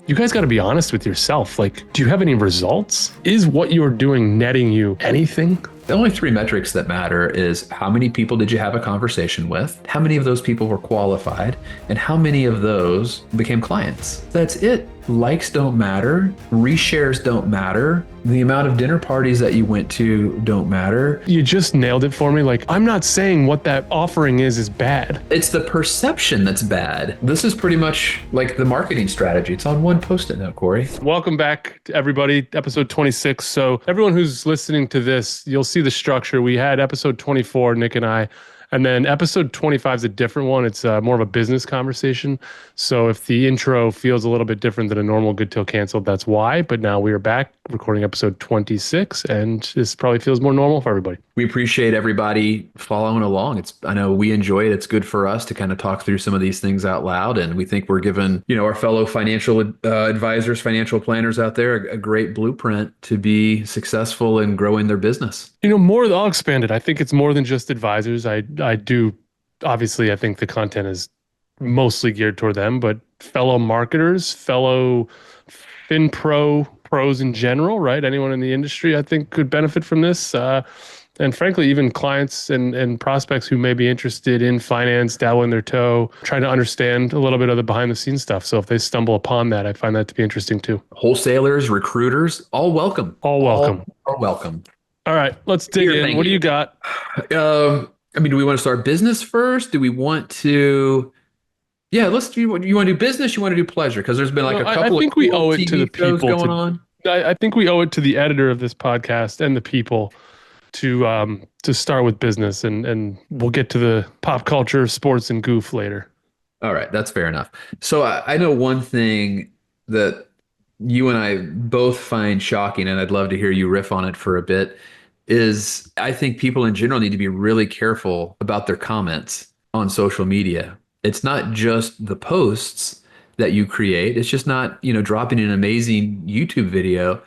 you guys got to be honest with yourself. Like, do you have any results? Is what you're doing netting you anything? The only three metrics that matter is how many people did you have a conversation with, how many of those people were qualified, and how many of those became clients. That's it. Likes don't matter. Reshares don't matter. The amount of dinner parties that you went to don't matter. You just nailed it for me. Like, I'm not saying what that offering is bad. It's the perception that's bad. This is pretty much like the marketing strategy. It's on one Post-it note, Corey. Welcome back to everybody, episode 26. So everyone who's listening to this, you'll see the structure. We had episode 24, Nick and I, and then episode 25 is a different one. It's more of a business conversation. So if the intro feels a little bit different than a normal Good Till Canceled, that's why. But now we are back recording episode 26, and this probably feels more normal for everybody. We appreciate everybody following along. I know we enjoy it. It's good for us to kind of talk through some of these things out loud. And we think we're giving, our fellow financial advisors, financial planners out there a great blueprint to be successful in growing their business. I'll expand it. I think it's more than just advisors. I do, obviously, I think the content is mostly geared toward them, but fellow marketers, fellow pros in general, right? Anyone in the industry, I think, could benefit from this. And frankly, even clients and prospects who may be interested in finance, dabbling their toe, trying to understand a little bit of the behind the scenes stuff. So if they stumble upon that, I find that to be interesting too. Wholesalers, recruiters, all welcome. All welcome. All welcome. All right, let's dig in. What do you got? Do we want to start business first? Do we want to... Yeah, you want to do business? You want to do pleasure? Because there's been a couple. I think we owe it to the people going on. I think we owe it to the editor of this podcast and the people to start with business, and we'll get to the pop culture, sports, and goof later. All right, that's fair enough. So I know one thing that you and I both find shocking, and I'd love to hear you riff on it for a bit, is I think people in general need to be really careful about their comments on social media. It's not just the posts that you create. It's just not, dropping an amazing YouTube video.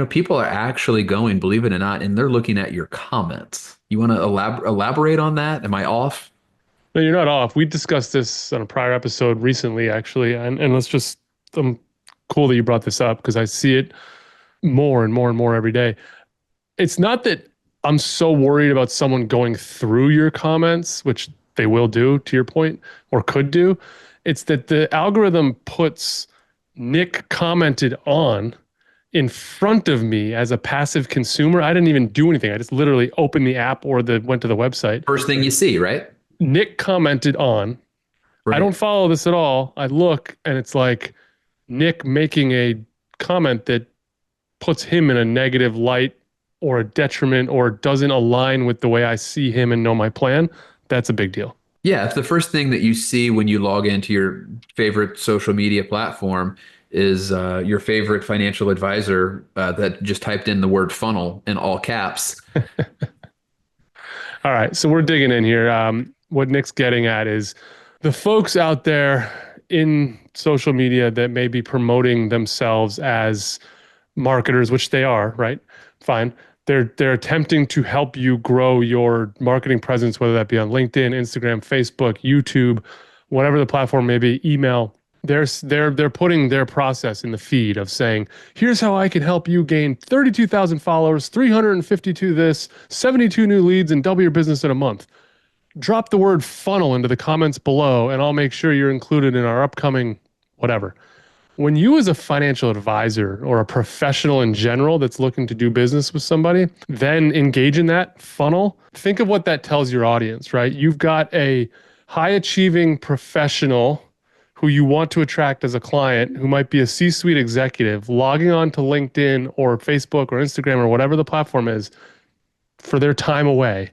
People are actually going, believe it or not, and they're looking at your comments. You want to elaborate on that? Am I off? No, you're not off. We discussed this on a prior episode recently, actually, and let's just, I'm cool that you brought this up because I see it more and more and more every day. It's not that I'm so worried about someone going through your comments, which they will do, to your point, or could do. It's that the algorithm puts Nick commented on in front of me as a passive consumer. I didn't even do anything. I just literally opened the app or went to the website. First thing you see, right? Nick commented on. Right. I don't follow this at all. I look and it's like Nick making a comment that puts him in a negative light or a detriment or doesn't align with the way I see him and know my plan. That's a big deal. Yeah, if the first thing that you see when you log into your favorite social media platform is your favorite financial advisor that just typed in the word funnel in all caps. All right, so we're digging in here. What Nick's getting at is the folks out there in social media that may be promoting themselves as marketers, which they are, right? Fine. They're attempting to help you grow your marketing presence, whether that be on LinkedIn, Instagram, Facebook, YouTube, whatever the platform may be, email. They're putting their process in the feed of saying, here's how I can help you gain 32,000 followers, 352 this, 72 new leads, and double your business in a month. Drop the word funnel into the comments below, and I'll make sure you're included in our upcoming whatever. When you as a financial advisor or a professional in general that's looking to do business with somebody, then engage in that funnel, think of what that tells your audience, right? You've got a high-achieving professional who you want to attract as a client, who might be a C-suite executive, logging on to LinkedIn or Facebook or Instagram or whatever the platform is for their time away.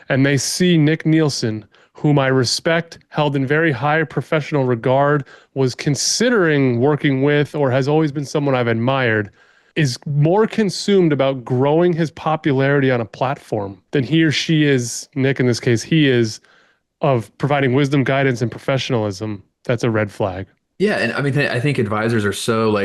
And they see Nick Nielsen, whom I respect, held in very high professional regard, was considering working with, or has always been someone I've admired, is more consumed about growing his popularity on a platform than he or she is, Nick in this case, he is, of providing wisdom, guidance, and professionalism. That's a red flag. Yeah, and I mean, I think advisors are so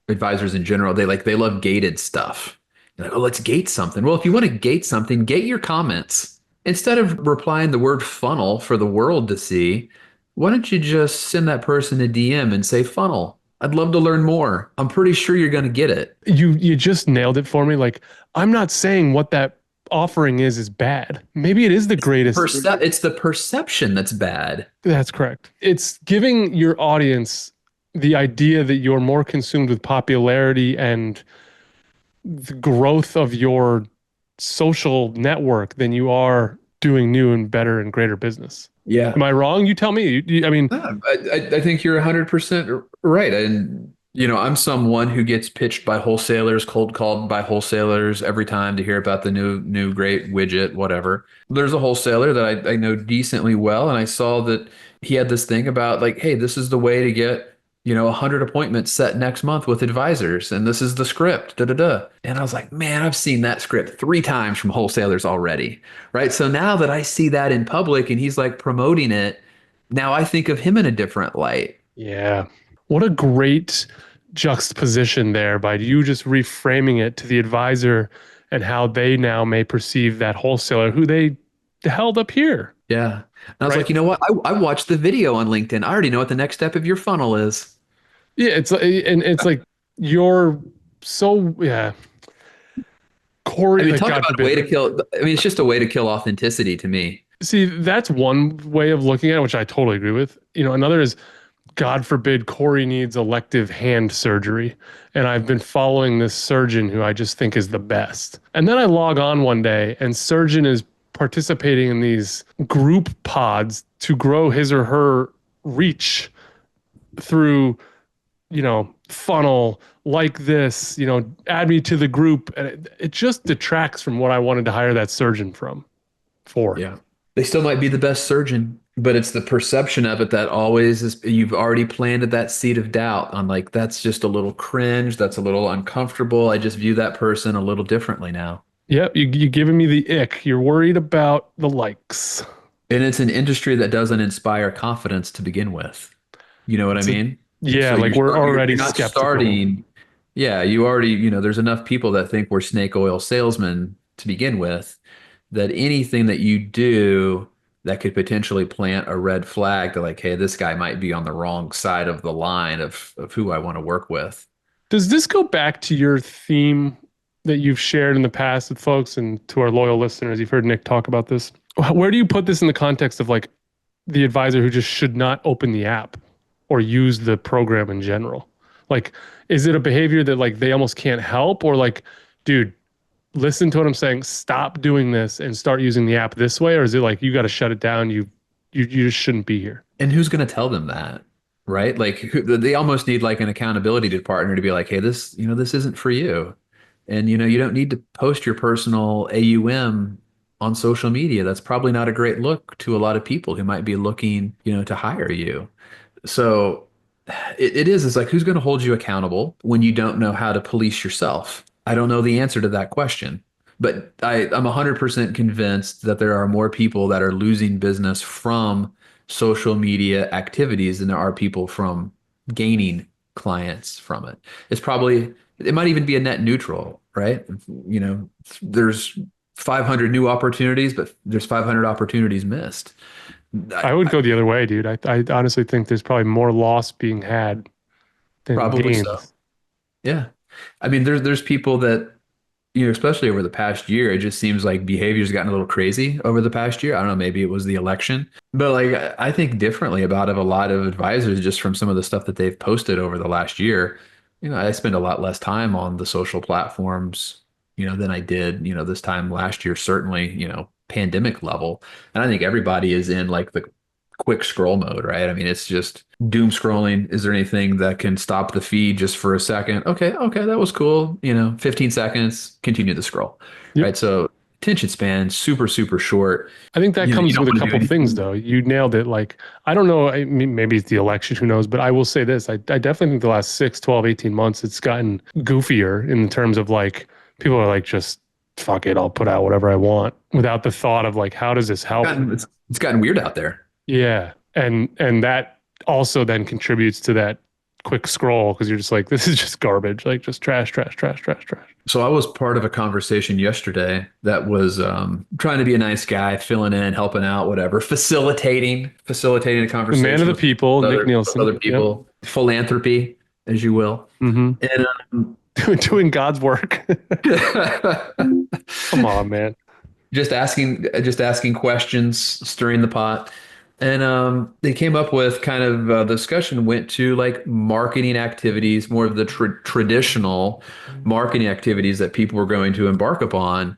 advisors in general, they love gated stuff. Like, oh, let's gate something. Well, if you want to gate something, gate your comments. Instead of replying the word funnel for the world to see, why don't you just send that person a DM and say funnel? I'd love to learn more. I'm pretty sure you're going to get it. You just nailed it for me. Like, I'm not saying what that offering is bad. Maybe it is the greatest. It's the perception that's bad. That's correct. It's giving your audience the idea that you're more consumed with popularity and the growth of your social network than you are doing new and better and greater business. Yeah. Am I wrong? You tell me. I mean, I think you're 100% right. And, I'm someone who gets pitched by wholesalers, cold called by wholesalers every time to hear about the new great widget, whatever. There's a wholesaler that I know decently well, and I saw that he had this thing about like, hey, this is the way to get, 100 appointments set next month with advisors, and this is the script, da da da. And I was like, man, I've seen that script 3 times from wholesalers already, right? So now that I see that in public and he's like promoting it, now I think of him in a different light. yeah. What a great juxtaposition there by you just reframing it to the advisor and how they now may perceive that wholesaler who they held up here, Yeah. And I was right? like, you know what? I watched the video on LinkedIn. I already know what the next step of your funnel is. Yeah, it's like you're so yeah, I Corey, mean, like talk God about a way forbid. to kill. I mean, it's just a way to kill authenticity to me. See, that's one way of looking at it, which I totally agree with. Another is God forbid Corey needs elective hand surgery. And I've been following this surgeon who I just think is the best. And then I log on one day and surgeon is participating in these group pods to grow his or her reach through, funnel like this, add me to the group. And it just detracts from what I wanted to hire that surgeon for. Yeah. They still might be the best surgeon, but it's the perception of it that always is. You've already planted that seed of doubt on like, that's just a little cringe. That's a little uncomfortable. I just view that person a little differently now. Yep, you're giving me the ick. You're worried about the likes. And it's an industry that doesn't inspire confidence to begin with. You know what I It's a, mean? yeah, So like we're already you're not skeptical. starting. Yeah, you already, there's enough people that think we're snake oil salesmen to begin with, that anything that you do that could potentially plant a red flag to like, hey, this guy might be on the wrong side of the line of who I want to work with. Does this go back to your theme that you've shared in the past with folks and to our loyal listeners? You've heard Nick talk about this. Where do you put this in the context of like the advisor who just should not open the app or use the program in general? Like, is it a behavior that like they almost can't help, or like, dude, listen to what I'm saying, stop doing this and start using the app this way? Or is it like you got to shut it down? You just shouldn't be here. And who's going to tell them that? Right? Like they almost need like an accountability partner to be like, hey, this isn't for you. And you don't need to post your personal AUM on social media. That's probably not a great look to a lot of people who might be looking, to hire you. So it's like, who's going to hold you accountable when you don't know how to police yourself? I don't know the answer to that question, but I'm 100% convinced that there are more people that are losing business from social media activities than there are people from gaining clients from it. It might even be a net neutral, right? There's 500 new opportunities, but there's 500 opportunities missed. I would go the other way, dude. I honestly think there's probably more loss being had than Probably so. gains. Yeah. I mean, there's people that, especially over the past year, it just seems like behavior's gotten a little crazy over the past year. I don't know, maybe it was the election, but like I think differently about a lot of advisors just from some of the stuff that they've posted over the last year. I spend a lot less time on the social platforms, than I did, this time last year, certainly, pandemic level. And I think everybody is in like the quick scroll mode, right? I mean, it's just doom scrolling. Is there anything that can stop the feed just for a second? Okay, okay, that was cool. 15 seconds, continue the scroll, Yep. right? So attention span, super, super short. I think that You comes with don't a want to do couple things, anything. though. You nailed it. Like, I don't know, maybe it's the election, who knows? But I will say this. I definitely think the last 6, 12, 18 months, it's gotten goofier in terms of like, people are like, just fuck it, I'll put out whatever I want without the thought of like, how does this help? It's gotten weird out there. Yeah. And that also then contributes to that quick scroll because you're just like, this is just garbage, like just trash, trash, trash, trash, trash. So I was part of a conversation yesterday that was trying to be a nice guy, filling in, helping out, whatever, facilitating a The man of conversation the with people, Nick other Nielsen. Yep. people, philanthropy. as you will. Hmm. And Doing God's work. Come on, man. just asking questions, stirring the pot. And they came up with kind of the discussion went to like marketing activities, more of the traditional marketing activities that people were going to embark upon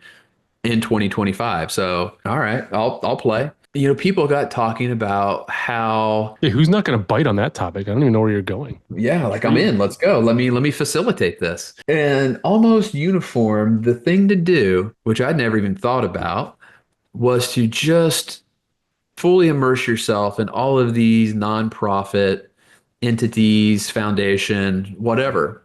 in 2025. So, all right, I'll play. People got talking about how, Yeah, who's not going to bite on that topic? I don't even know where you're going. yeah, like I'm Intrigued. in. Let's go. Let me facilitate this. And almost uniform, the thing to do, which I'd never even thought about, was to just fully immerse yourself in all of these nonprofit entities, foundation, whatever.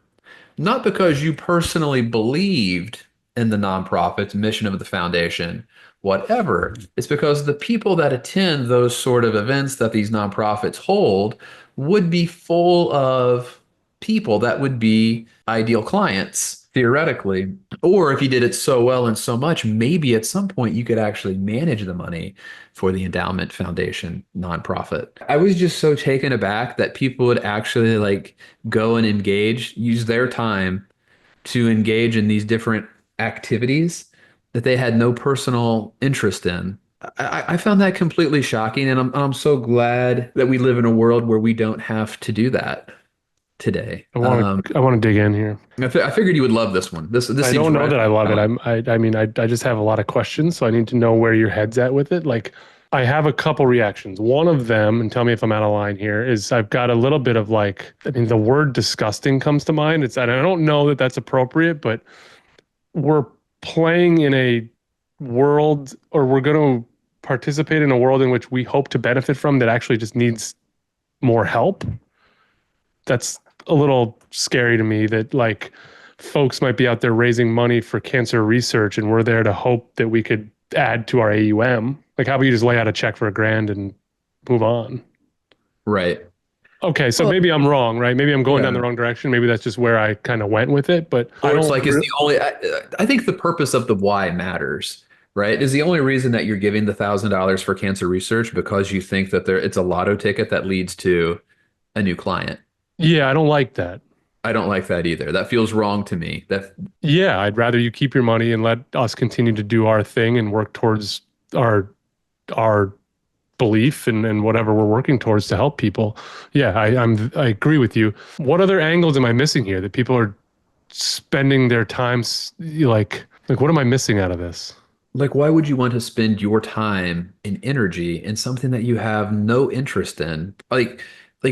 Not because you personally believed in the nonprofit's mission of the foundation, whatever. It's because the people that attend those sort of events that these nonprofits hold would be full of people that would be ideal clients, theoretically. Or if you did it so well and so much, maybe at some point you could actually manage the money for the endowment foundation nonprofit. I was just so taken aback that people would actually like go and engage, use their time to engage in these different activities that they had no personal interest in. I found that completely shocking, and I'm so glad that we live in a world where we don't have to do that today. I want to dig in here. I figured you would love this one. This I seems don't know right up that I love your it. alley. I mean, I just have a lot of questions, so I need to know where your head's at with it. Like, I have a couple reactions. One of them, and tell me if I'm out of line here, is I've got a little bit of like, I mean, the word disgusting comes to mind. And I don't know that that's appropriate, but we're playing in a world, or we're going to participate in a world in which we hope to benefit from that actually just needs more help. That's a little scary to me that like folks might be out there raising money for cancer research and we're there to hope that we could add to our AUM. Like, how about you just lay out a check for $1,000 and move on? Right. Okay, so Well, maybe I'm wrong, right? Maybe I'm going down yeah. the wrong direction. Maybe that's just where I kind of went with it, but I Or it's don't like, is the only, I think the purpose of the why matters, right? Is the only reason that you're giving the $1,000 for cancer research because you think that it's a lotto ticket that leads to a new client. yeah, I don't like that. I don't like that either. That feels wrong to me. Yeah, I'd rather you keep your money and let us continue to do our thing and work towards our our belief and whatever we're working towards to help people. Yeah, I agree with you. What other angles am I missing here that people are spending their time like what am I missing out of this? like, why would you want to spend your time and energy in something that you have no interest in? Like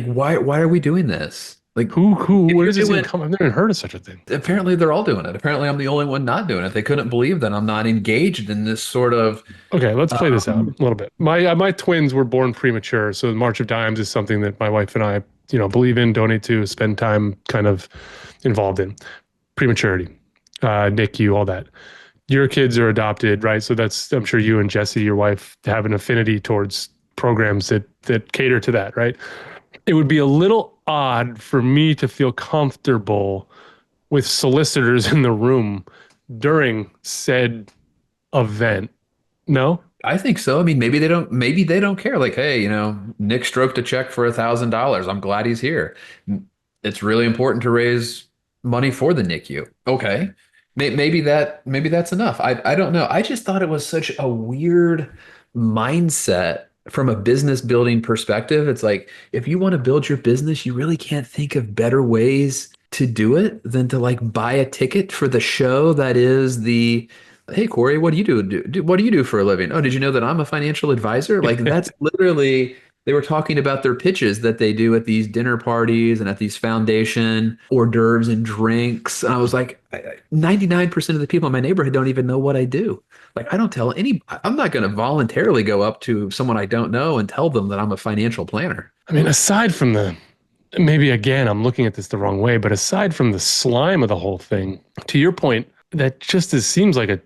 why are we doing this? Like, Who if where you're does this even doing come? I've never even heard of such a thing. apparently they're all doing it. Apparently I'm the only one not doing it. They couldn't believe that I'm not engaged in this sort of Okay, let's play this out um, a little bit. My twins were born premature, so the March of Dimes is something that my wife and I, believe in, donate to, spend time kind of involved in. Prematurity, NICU, all that. Your kids are adopted, right? So that's, I'm sure you and Jesse, your wife, have an affinity towards programs that cater to that, right? It would be a little odd for me to feel comfortable with solicitors in the room during said event. No? I think so. I mean, maybe they don't care. Like, hey, Nick stroked a check for $1,000. I'm glad he's here. It's really important to raise money for the NICU. Okay. Maybe that's enough. I don't know. I just thought it was such a weird mindset from a business building perspective. It's like if you want to build your business, you really can't think of better ways to do it than to like buy a ticket for the show that is the hey Corey, what do you what do you do for a living? Oh, did you know that I'm a financial advisor? Like that's literally they were talking about their pitches that they do at these dinner parties and at these foundation hors d'oeuvres and drinks. And I was like, 99% of the people in my neighborhood don't even know what I do. Like I don't tell I'm not going to voluntarily go up to someone I don't know and tell them that I'm a financial planner. I mean, aside from maybe again, I'm looking at this the wrong way, but aside from the slime of the whole thing, to your point, that just seems like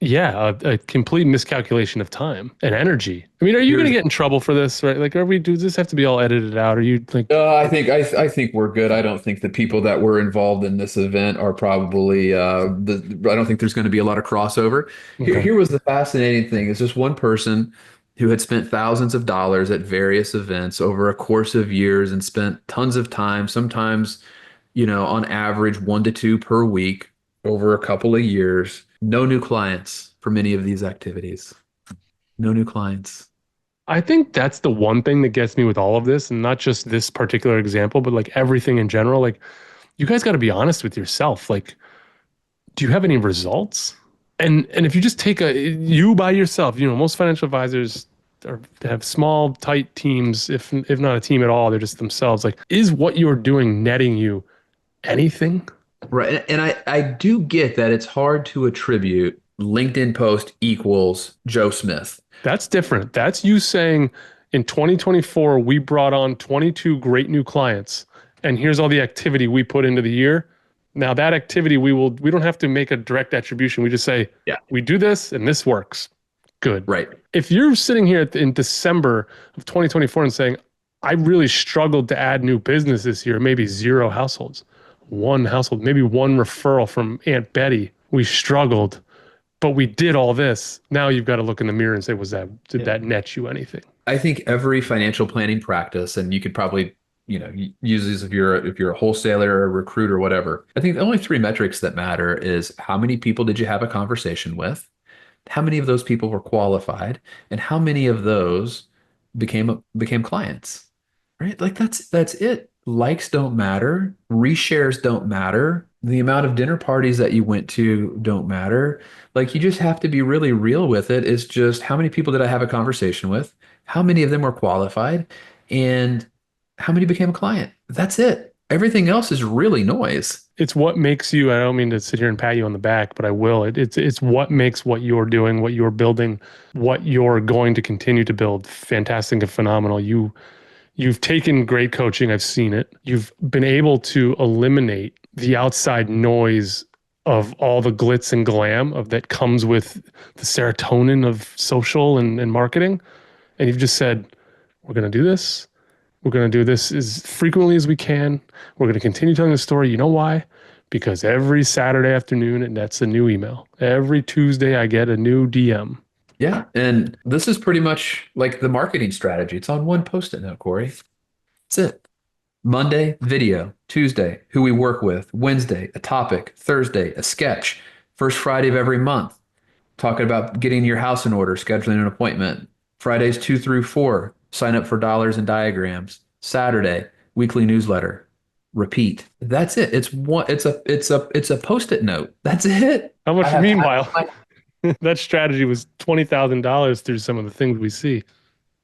yeah, a complete miscalculation of time and energy. I mean, are you going to Here's get in trouble for this, right? Like, does this have to be all edited out? Are you like, I think we're good. I don't think the people that were involved in this event are probably I don't think there's going to be a lot of crossover. Here okay, here was the fascinating thing. Is just one person who had spent thousands of dollars at various events over a course of years and spent tons of time, sometimes, on average 1 to 2 per week over a couple of years. No new clients for many of these activities. No new clients. I think that's the one thing that gets me with all of this, and not just this particular example, but like everything in general. Like, you guys got to be honest with yourself. Like, do you have any results? And if you just take you by yourself, most financial advisors have small, tight teams. If not a team at all, they're just themselves. Like, is what you're doing netting you anything? Right. And I do get that it's hard to attribute LinkedIn post equals Joe Smith. That's different. That's you saying in 2024, we brought on 22 great new clients, and here's all the activity we put into the year. Now that activity, we don't have to make a direct attribution. We just say, Yeah. we do this and this works. Good. Right. If you're sitting here in December of 2024 and saying, I really struggled to add new business this year, maybe zero households, one household, maybe one referral from Aunt Betty. We struggled, but we did all this. Now you've got to look in the mirror and say, did that net you anything? I think every financial planning practice, and you could probably, use these if you're a wholesaler or a recruiter or whatever. I think the only three metrics that matter is how many people did you have a conversation with, how many of those people were qualified, and how many of those became clients. Right? Like that's it. Likes don't matter, reshares don't matter, the amount of dinner parties that you went to don't matter. Like you just have to be really real with it. It's just how many people did I have a conversation with? How many of them were qualified? And how many became a client? That's it. Everything else is really noise. It's what makes you, I don't mean to sit here and pat you on the back, but I will. It's what makes what you're doing, what you're building, what you're going to continue to build fantastic and phenomenal. You've taken great coaching. I've seen it. You've been able to eliminate the outside noise of all the glitz and glam of that comes with the serotonin of social and marketing. And you've just said, we're going to do this. We're going to do this as frequently as we can. We're going to continue telling the story. You know why? Because every Saturday afternoon, it nets a new email. Every Tuesday, I get a new DM. Yeah. And this is pretty much like the marketing strategy. It's on one post-it note, Corey. That's it. Monday, video. Tuesday, who we work with. Wednesday, a topic. Thursday, a sketch. First Friday of every month, talking about getting your house in order, scheduling an appointment. Fridays 2 through 4, sign up for dollars and diagrams. Saturday, weekly newsletter. Repeat. That's it. It's one. It's a post-it note. That's it. How much, I have meanwhile, time. that strategy was $20,000 through some of the things we see.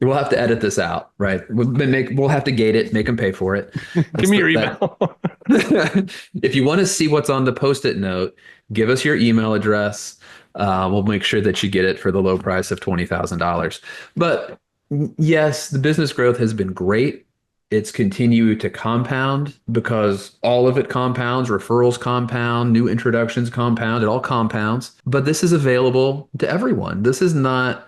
We'll have to edit this out, right? We'll have to gate it, make them pay for it. Give me your email. If you want to see what's on the post-it note, give us your email address. We'll make sure that you get it for the low price of $20,000. But yes, the business growth has been great. It's continued to compound because all of it compounds, referrals compound, new introductions compound, it all compounds. But this is available to everyone. This is not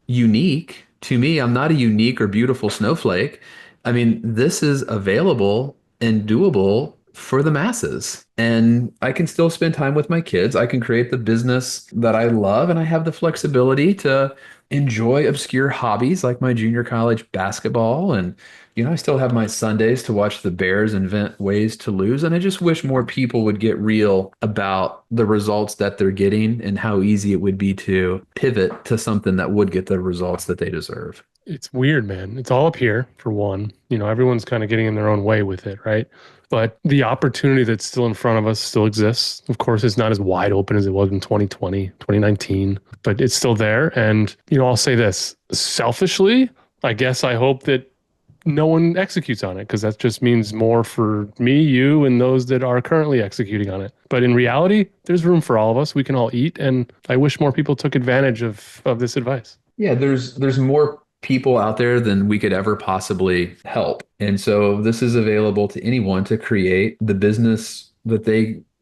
unique to me. I'm not a unique or beautiful snowflake. I mean, this is available and doable for the masses. And I can still spend time with my kids. I can create the business that I love, and I have the flexibility to enjoy obscure hobbies like my junior college basketball. And, I still have my Sundays to watch the Bears invent ways to lose. And I just wish more people would get real about the results that they're getting and how easy it would be to pivot to something that would get the results that they deserve. It's weird, man. It's all up here for one. Everyone's kind of getting in their own way with it, right? But the opportunity that's still in front of us still exists. Of course, it's not as wide open as it was in 2020, 2019, but it's still there. And, I'll say this selfishly, I guess I hope that no one executes on it, because that just means more for me, you, and those that are currently executing on it. But in reality, there's room for all of us. We can all eat. And I wish more people took advantage of this advice. Yeah, there's more people out there than we could ever possibly help. And so this is available to anyone to create the business that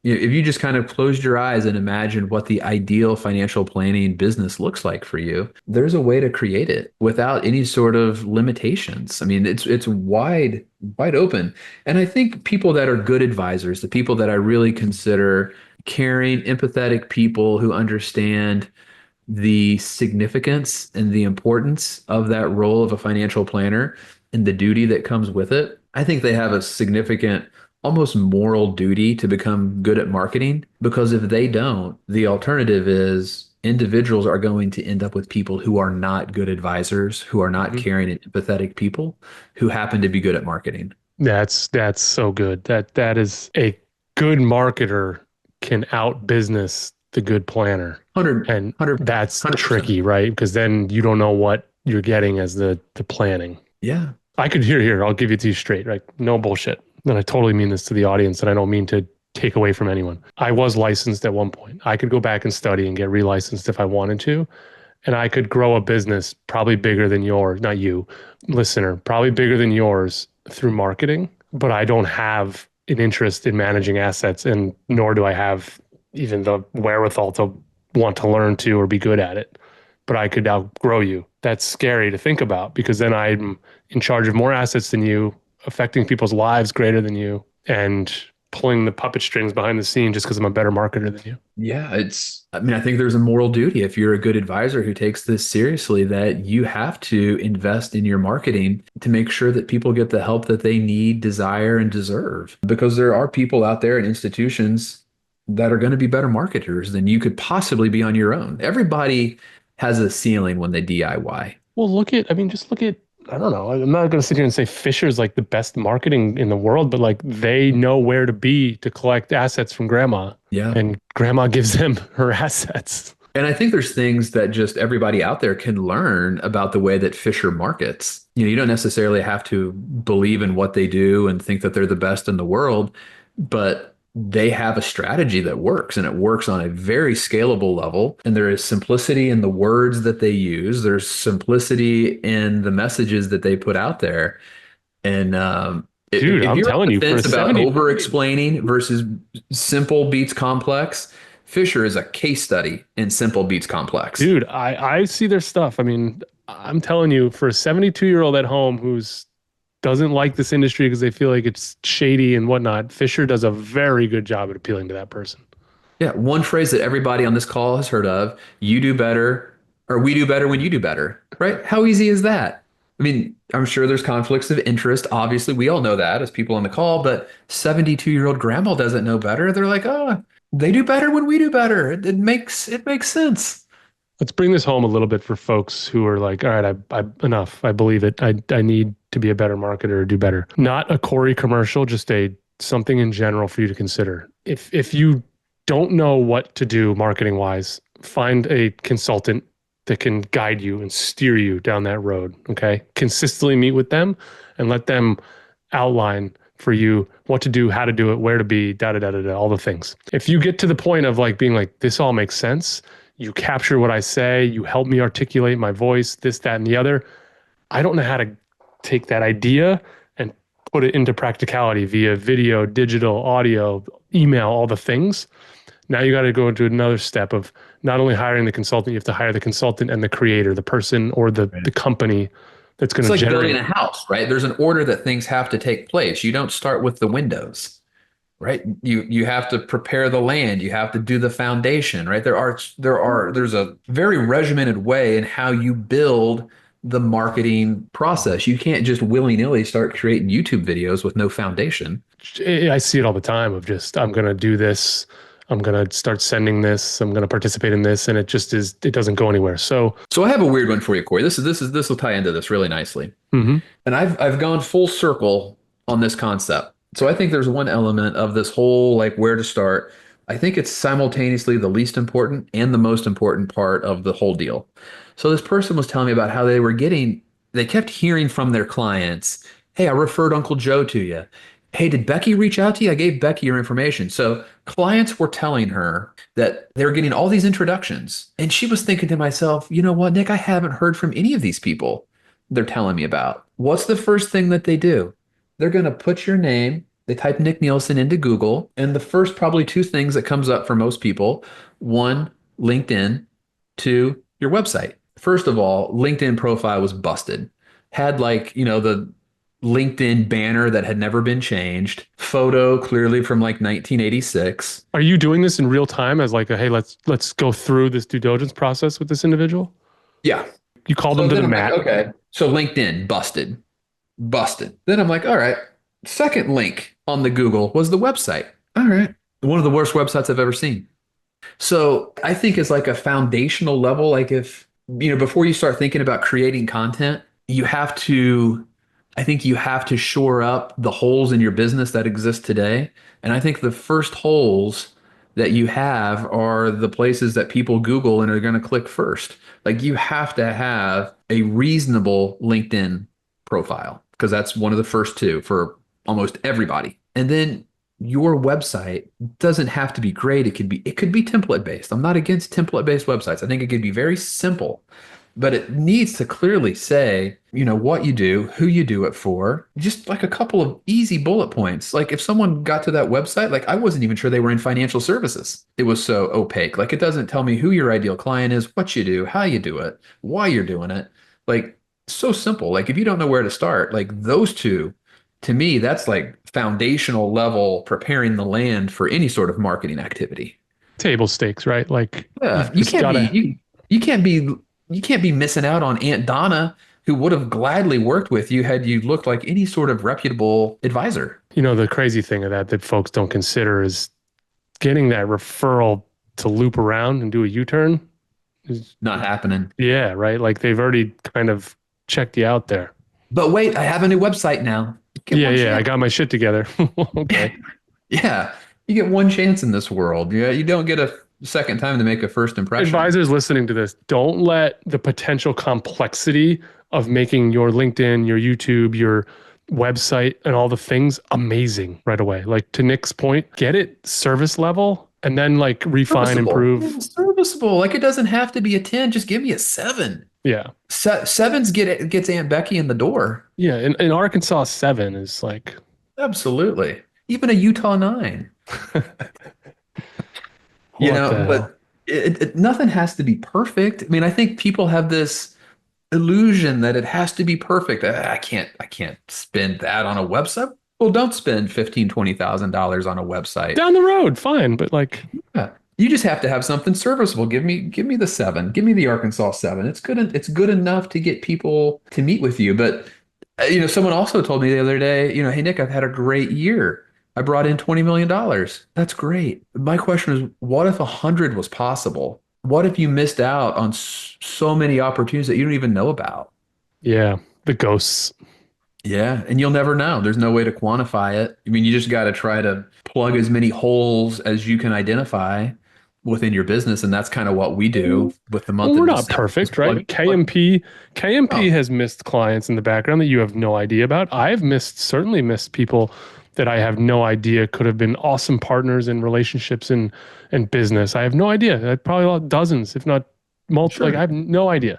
if you just kind of closed your eyes and imagined what the ideal financial planning business looks like for you, there's a way to create it without any sort of limitations. I mean, it's wide open. And I think people that are good advisors, the people that I really consider caring, empathetic people who understand the significance and the importance of that role of a financial planner and the duty that comes with it, I think they have a significant, almost moral duty to become good at marketing because if they don't, the alternative is individuals are going to end up with people who are not good advisors, who are not Mhm. caring and empathetic people who happen to be good at marketing. That's so good. That is a good marketer can out business the good planner. 100, And that's 100%. tricky, right? Because then you don't know what you're getting as the planning. Yeah. I could here, I'll give it to you straight, right? No bullshit. And I totally mean this to the audience, and I don't mean to take away from anyone. I was licensed at one point. I could go back and study and get relicensed if I wanted to, and I could grow a business probably bigger than yours, not you, listener, probably bigger than yours through marketing, but I don't have an interest in managing assets, and nor do I have even the wherewithal to want to learn to or be good at it. But I could outgrow you. That's scary to think about because then I'm in charge of more assets than you, affecting people's lives greater than you, and pulling the puppet strings behind the scene just because I'm a better marketer than you. Yeah, I mean, I think there's a moral duty if you're a good advisor who takes this seriously that you have to invest in your marketing to make sure that people get the help that they need, desire, and deserve. Because there are people out there and institutions that are going to be better marketers than you could possibly be on your own. Everybody has a ceiling when they DIY. Well, I mean, just look at, I don't know. I'm not going to sit here and say Fisher's like the best marketing in the world, but like they know where to be to collect assets from grandma, Yeah. and grandma gives them her assets. And I think there's things that just everybody out there can learn about the way that Fisher markets. You don't necessarily have to believe in what they do and think that they're the best in the world, but they have a strategy that works and it works on a very scalable level. And there is simplicity in the words that they use, there's simplicity in the messages that they put out there. And Dude, if I'm you're on telling the you, for a fence about 70, over explaining versus simple beats complex, Fisher is a case study in simple beats complex. dude, I see their stuff. I mean, I'm telling you, for a 72-year-old at home who's doesn't like this industry because they feel like it's shady and whatnot, Fisher does a very good job at appealing to that person. Yeah, one phrase that everybody on this call has heard of, you do better, or we do better when you do better, right? How easy is that? I mean, I'm sure there's conflicts of interest. Obviously, we all know that as people on the call, but 72-year-old grandma doesn't know better. They're like, oh, they do better when we do better. It makes sense. Let's bring this home a little bit for folks who are like, all right, I enough. I believe it. I need to be a better marketer or do better. Not a Corey commercial, just a something in general for you to consider. If you don't know what to do marketing wise, find a consultant that can guide you and steer you down that road. Okay. Consistently meet with them and let them outline for you what to do, how to do it, where to be, da da da da da, all the things. If you get to the point of like being like, this all makes sense, you capture what I say, you help me articulate my voice, this, that, and the other. I don't know how to take that idea and put it into practicality via video, digital, audio, email, all the things. Now you got to go into another step of not only hiring the consultant, you have to hire the consultant and the creator, the person or the company that's going It's to like building generate. a house, right? There's an order that things have to take place. You don't start with the windows, right? You have to prepare the land, you have to do the foundation, right? There's a very regimented way in how you build the marketing process. You can't just willy-nilly start creating YouTube videos with no foundation. I see it all the time of just, I'm going to do this. I'm going to start sending this. I'm going to participate in this. And it just is, it doesn't go anywhere. So, So I have a weird one for you, Corey. This will tie into this really nicely. mhm. And I've gone full circle on this concept. So I think there's one element of this whole like where to start. I think it's simultaneously the least important and the most important part of the whole deal. So this person was telling me about how they kept hearing from their clients, "Hey, I referred Uncle Joe to you. Hey, did Becky reach out to you? I gave Becky your information." So clients were telling her that they were getting all these introductions. And she was thinking to myself, you know what, Nick, I haven't heard from any of these people they're telling me about. What's the first thing that they do? They're going to put your name, they type Nick Nielsen into Google, and the first probably two things that comes up for most people, one, LinkedIn, two, your website. First of all, LinkedIn profile was busted. Had like, the LinkedIn banner that had never been changed, photo clearly from like 1986. Are you doing this in real time as like a, hey, let's go through this due diligence process with this individual? Yeah. You call them So to the then I'm like, mat. okay. So LinkedIn busted, busted. Then I'm like, all right. Second link on the Google was the website. All right. One of the worst websites I've ever seen. So I think it's like a foundational level. Like if, before you start thinking about creating content, you have to, I think you have to shore up the holes in your business that exist today. And I think the first holes that you have are the places that people Google and are going to click first. Like you have to have a reasonable LinkedIn profile because that's one of the first two for almost everybody. And then your website doesn't have to be great. It could be template based. I'm not against template based websites. I think it could be very simple, but it needs to clearly say, what you do, who you do it for, just like a couple of easy bullet points. Like if someone got to that website, like I wasn't even sure they were in financial services. It was so opaque. Like it doesn't tell me who your ideal client is, what you do, how you do it, why you're doing it. Like so simple. Like if you don't know where to start, like those two to me, that's like foundational level preparing the land for any sort of marketing activity. Table stakes, right? Like Yeah, you've just gotta, you can't be you can't be missing out on Aunt Donna who would have gladly worked with you had you looked like any sort of reputable advisor. the crazy thing of that folks don't consider is getting that referral to loop around and do a U-turn is, Not happening. yeah, right? Like they've already kind of checked you out there. But wait, I have a new website now. Get Yeah, one yeah, I chance. got my shit together. Okay. Yeah, you get one chance in this world. Yeah, you don't get a second time to make a first impression. Advisors listening to this, don't let the potential complexity of making your LinkedIn, your YouTube, your website, and all the things amazing right away. Like to Nick's point, get it service level and then like refine, Serviceable. Yeah, improve. serviceable. Like it doesn't have to be a 10. Just give me a 7. Yeah. Sevens gets Aunt Becky in the door. Yeah. In Arkansas, 7 is like, Absolutely. Even a Utah 9. what the hell? But nothing has to be perfect. I mean, I think people have this illusion that it has to be perfect. I can't spend that on a website. Well, don't spend 15, $20,000 on a website. Down the road, fine. But like, Yeah. You just have to have something serviceable. Give me the 7. Give me the Arkansas 7. It's good enough to get people to meet with you. But someone also told me the other day, hey Nick, I've had a great year. I brought in $20 million. That's great. My question is, what if 100 was possible? What if you missed out on so many opportunities that you don't even know about? yeah, the ghosts. Yeah, and you'll never know. There's no way to quantify it. I mean, you just got to try to plug as many holes as you can identify within your business, and that's kind of what we do with the Well, month we're of not December. perfect, Just plug, right? plug. KMP Oh, has missed clients in the background that you have no idea about. I've certainly missed people that I have no idea could have been awesome partners in relationships and business. I have no idea. I probably lost dozens, if not multiple. Like I sure. have no idea.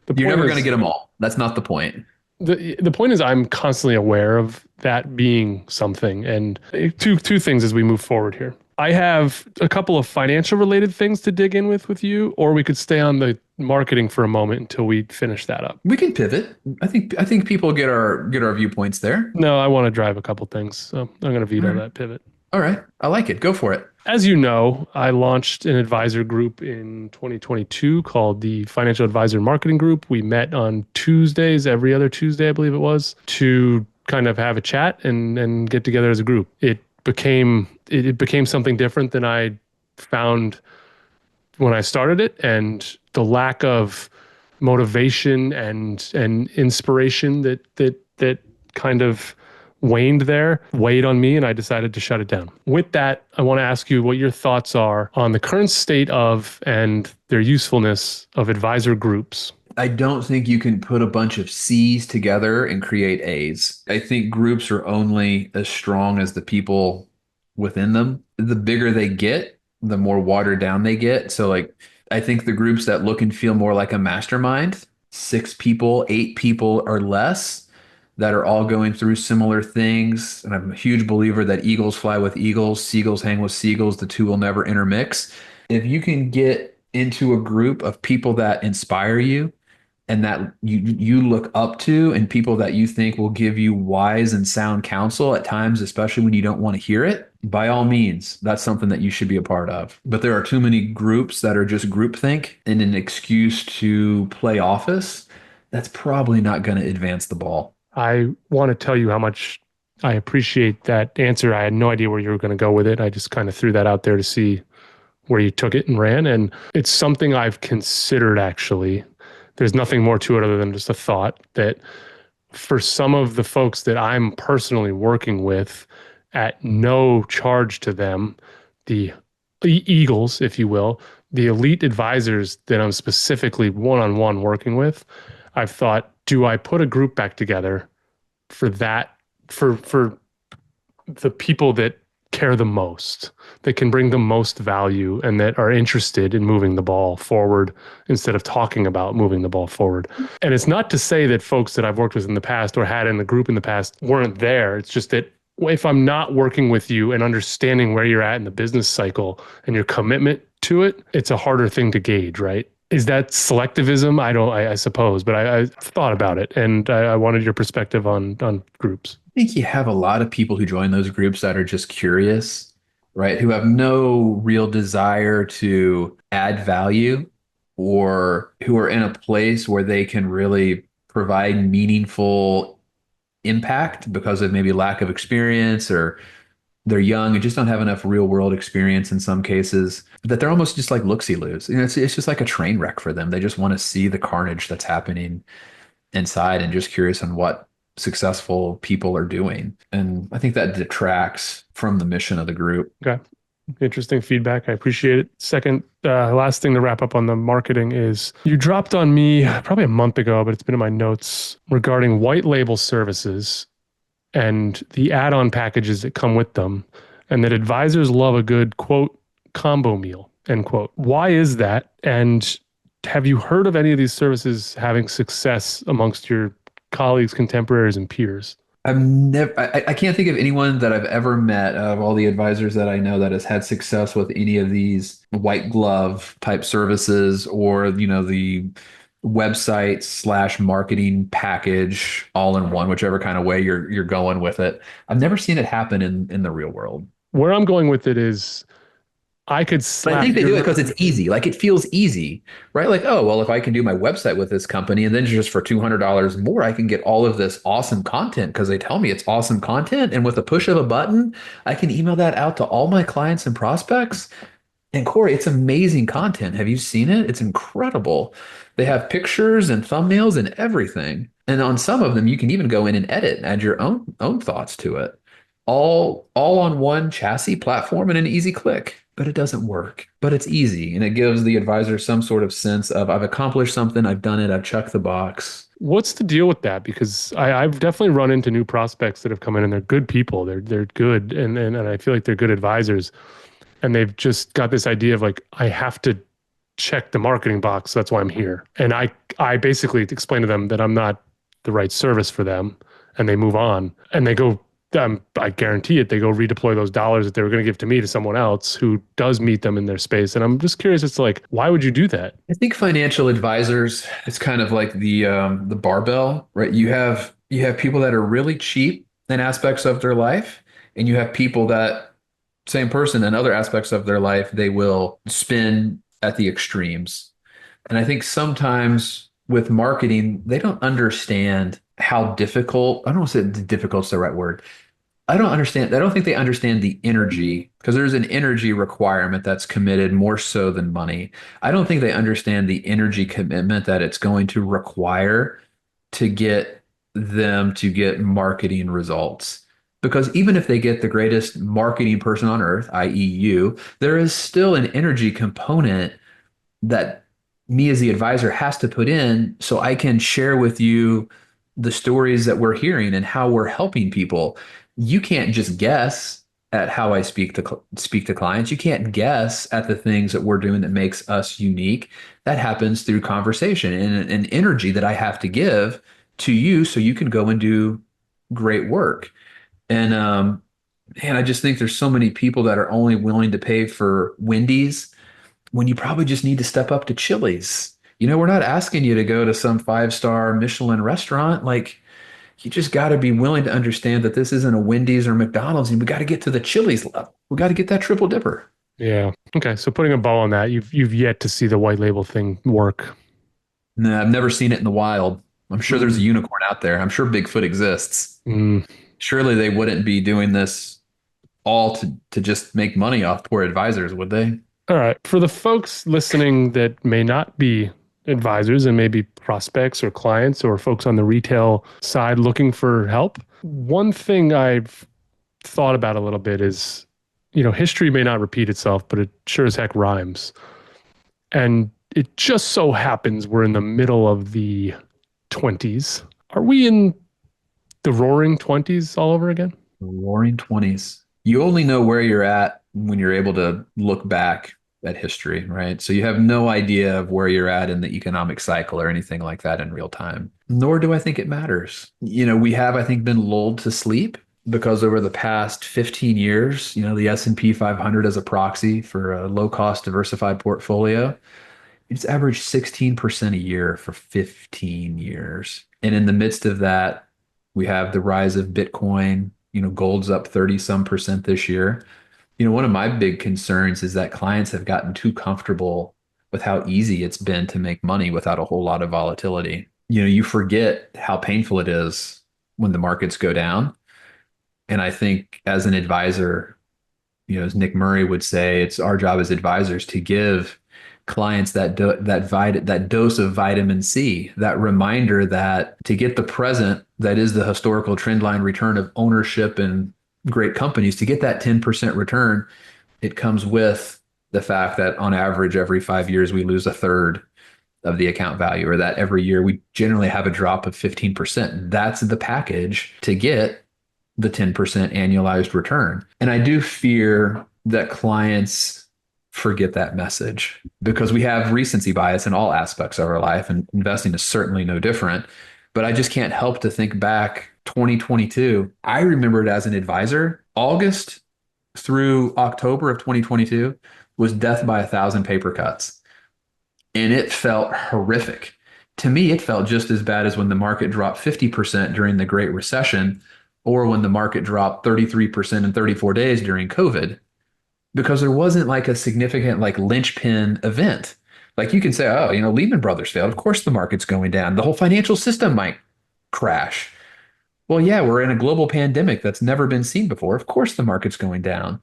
The You're point never going to is get them all. That's not the point. the point is I'm constantly aware of that being something. And two things as we move forward here. I have a couple of financial related things to dig in with you, or we could stay on the marketing for a moment until we finish that up. We can pivot. I think people get our viewpoints there. No, I want to drive a couple things, so I'm going to All veto right. that pivot. All right. I like it. Go for it. As you know, I launched an advisor group in 2022 called the Financial Advisor Marketing Group. We met on Tuesdays, every other Tuesday, I believe it was, to kind of have a chat and get together as a group. It became something different than I found when I started it, and the lack of motivation and inspiration that kind of waned there weighed on me, and I decided to shut it down. With that, I want to ask you what your thoughts are on the current state of and their usefulness of advisor groups. I don't think you can put a bunch of C's together and create A's. I think groups are only as strong as the people within them. The bigger they get, the more watered down they get. So, like, I think the groups that look and feel more like a mastermind, 6 people, 8 people or less, that are all going through similar things. And I'm a huge believer that eagles fly with eagles, seagulls hang with seagulls. The two will never intermix. If you can get into a group of people that inspire you, and that you look up to, and people that you think will give you wise and sound counsel at times, especially when you don't want to hear it, by all means, that's something that you should be a part of. But there are too many groups that are just groupthink and an excuse to play office. That's probably not going to advance the ball. I want to tell you how much I appreciate that answer. I had no idea where you were going to go with it. I just kind of threw that out there to see where you took it and ran. And it's something I've considered actually. There's nothing more to it other than just a thought that for some of the folks that I'm personally working with at no charge to them, the Eagles, if you will, the elite advisors that I'm specifically one-on-one working with, I've thought, do I put a group back together for that, for the people that care the most, that can bring the most value and that are interested in moving the ball forward instead of talking about moving the ball forward. And it's not to say that folks that I've worked with in the past or had in the group in the past weren't there. It's just that if I'm not working with you and understanding where you're at in the business cycle and your commitment to it, it's a harder thing to gauge, right? Is that selectivism? I suppose, but I've thought about it and I wanted your perspective on groups. I think you have a lot of people who join those groups that are just curious, right? Who have no real desire to add value or who are in a place where they can really provide meaningful impact because of maybe lack of experience or they're young and just don't have enough real world experience in some cases that they're almost just like look-see-loos. It's just like a train wreck for them. They just want to see the carnage that's happening inside and just curious on what successful people are doing. And I think that detracts from the mission of the group. Okay. Interesting feedback. I appreciate it. Second, last thing to wrap up on the marketing is you dropped on me probably a month ago, but it's been in my notes regarding white label services and the add-on packages that come with them, and that advisors love a good, quote, combo meal, end quote. Why is that? And have you heard of any of these services having success amongst your colleagues, contemporaries, and peers? I can't think of anyone that I've ever met of all the advisors that I know that has had success with any of these white glove type services or, the website slash marketing package all in one, whichever kind of way you're going with it. I've never seen it happen in the real world. Where I'm going with it is I could But I slap think they do it your because it's easy. Like it feels easy, right? Like, oh, well, if I can do my website with this company and then just for $200 more, I can get all of this awesome content because they tell me it's awesome content. And with a push of a button, I can email that out to all my clients and prospects. And Corey, it's amazing content. Have you seen it? It's incredible. They have pictures and thumbnails and everything. And on some of them, you can even go in and edit and add your own thoughts to it. All on one chassis platform and an easy click. But it doesn't work. But it's easy. And it gives the advisor some sort of sense of I've accomplished something, I've done it, I've checked the box. What's the deal with that? Because I've definitely run into new prospects that have come in and they're good people. They're good and I feel like they're good advisors. And they've just got this idea of like, I have to check the marketing box. So that's why I'm here. And I basically explain to them that I'm not the right service for them. And they move on and they go, I guarantee it, they go redeploy those dollars that they were going to give to me to someone else who does meet them in their space. And I'm just curious, it's like, why would you do that? I think financial advisors, it's kind of like the barbell, right? You have people that are really cheap in aspects of their life, and you have people that same person in other aspects of their life, they will spin at the extremes. And I think sometimes with marketing, they don't understand how difficult, I don't want to say difficult's the right word. I don't think they understand the energy because there's an energy requirement that's committed more so than money. I don't think they understand the energy commitment that it's going to require to get them to get marketing results. Because even if they get the greatest marketing person on earth, i.e., you, there is still an energy component that me as the advisor has to put in so I can share with you the stories that we're hearing and how we're helping people. You can't just guess at how I speak to clients. You can't guess at the things that we're doing that makes us unique. That happens through conversation and an energy that I have to give to you so you can go and do great work. And I just think there's so many people that are only willing to pay for Wendy's when you probably just need to step up to Chili's. we're not asking you to go to some five-star Michelin restaurant. Like, you just got to be willing to understand that this isn't a Wendy's or McDonald's, and we got to get to the Chili's level. We got to get that triple dipper. Yeah. Okay. So putting a bow on that, you've yet to see the white label thing work. No, I've never seen it in the wild. I'm sure there's a Mm. unicorn out there. I'm sure Bigfoot exists. Mm. Surely they wouldn't be doing this all to just make money off poor advisors, would they? All right. For the folks listening that may not be advisors and maybe prospects or clients or folks on the retail side looking for help, one thing I've thought about a little bit is, history may not repeat itself, but it sure as heck rhymes. And it just so happens we're in the middle of the 20s. Are we in the roaring 20s all over again? The Roaring 20s. You only know where you're at when you're able to look back at history, right? So you have no idea of where you're at in the economic cycle or anything like that in real time. Nor do I think it matters. We have, I think, been lulled to sleep because over the past 15 years, the S&P 500 as a proxy for a low-cost diversified portfolio, it's averaged 16% a year for 15 years. And in the midst of that, we have the rise of Bitcoin. Gold's up 30 some percent this year. One of my big concerns is that clients have gotten too comfortable with how easy it's been to make money without a whole lot of volatility. You forget how painful it is when the markets go down. And I think as an advisor, as Nick Murray would say, it's our job as advisors to give clients that dose of vitamin C, that reminder that to get the present, that is the historical trend line return of ownership in great companies, to get that 10% return, it comes with the fact that on average, every 5 years, we lose a third of the account value, or that every year we generally have a drop of 15%. That's the package to get the 10% annualized return. And I do fear that clients forget that message because we have recency bias in all aspects of our life, and investing is certainly no different. But I just can't help to think back 2022. I remember it as an advisor. August through October of 2022 was death by 1,000 paper cuts. And it felt horrific. To me, it felt just as bad as when the market dropped 50% during the Great Recession, or when the market dropped 33% in 34 days during COVID, because there wasn't like a significant like linchpin event. Like you can say, oh, Lehman Brothers failed. Of course the market's going down. The whole financial system might crash. Well, yeah, we're in a global pandemic that's never been seen before. Of course the market's going down.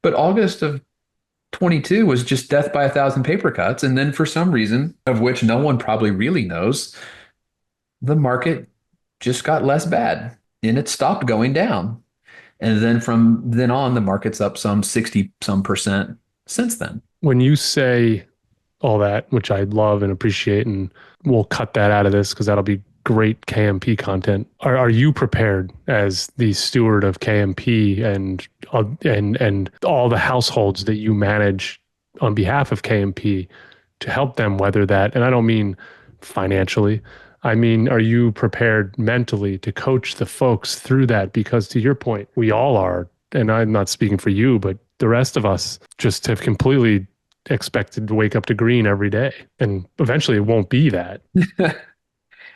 But August of 22 was just death by 1,000 paper cuts. And then for some reason, of which no one probably really knows, the market just got less bad and it stopped going down. And then from then on, the market's up some 60 some percent since then. When you say all that, which I love and appreciate, and we'll cut that out of this because that'll be great KMP content. Are you prepared as the steward of KMP and all the households that you manage on behalf of KMP to help them weather that? And I don't mean financially. I mean, are you prepared mentally to coach the folks through that? Because to your point, we all are, and I'm not speaking for you, but the rest of us just have completely expected to wake up to green every day. And eventually it won't be that.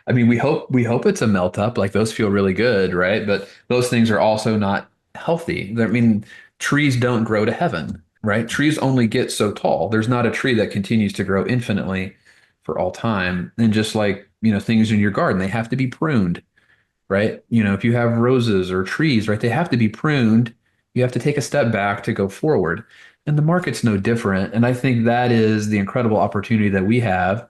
I mean, we hope it's a melt up. Like those feel really good, right? But those things are also not healthy. I mean, trees don't grow to heaven, right? Trees only get so tall. There's not a tree that continues to grow infinitely for all time. And just like, things in your garden, they have to be pruned, right? If you have roses or trees, right, they have to be pruned. You have to take a step back to go forward. And the market's no different. And I think that is the incredible opportunity that we have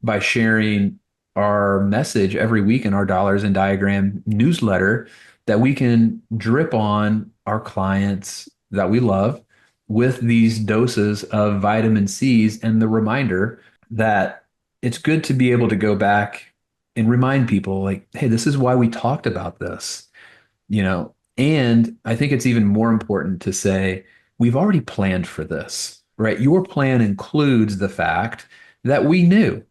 by sharing our message every week in our Dollars and Diagram newsletter, that we can drip on our clients that we love with these doses of vitamin C's, and the reminder that it's good to be able to go back and remind people like, hey, this is why we talked about this, and I think it's even more important to say, we've already planned for this, right? Your plan includes the fact that we knew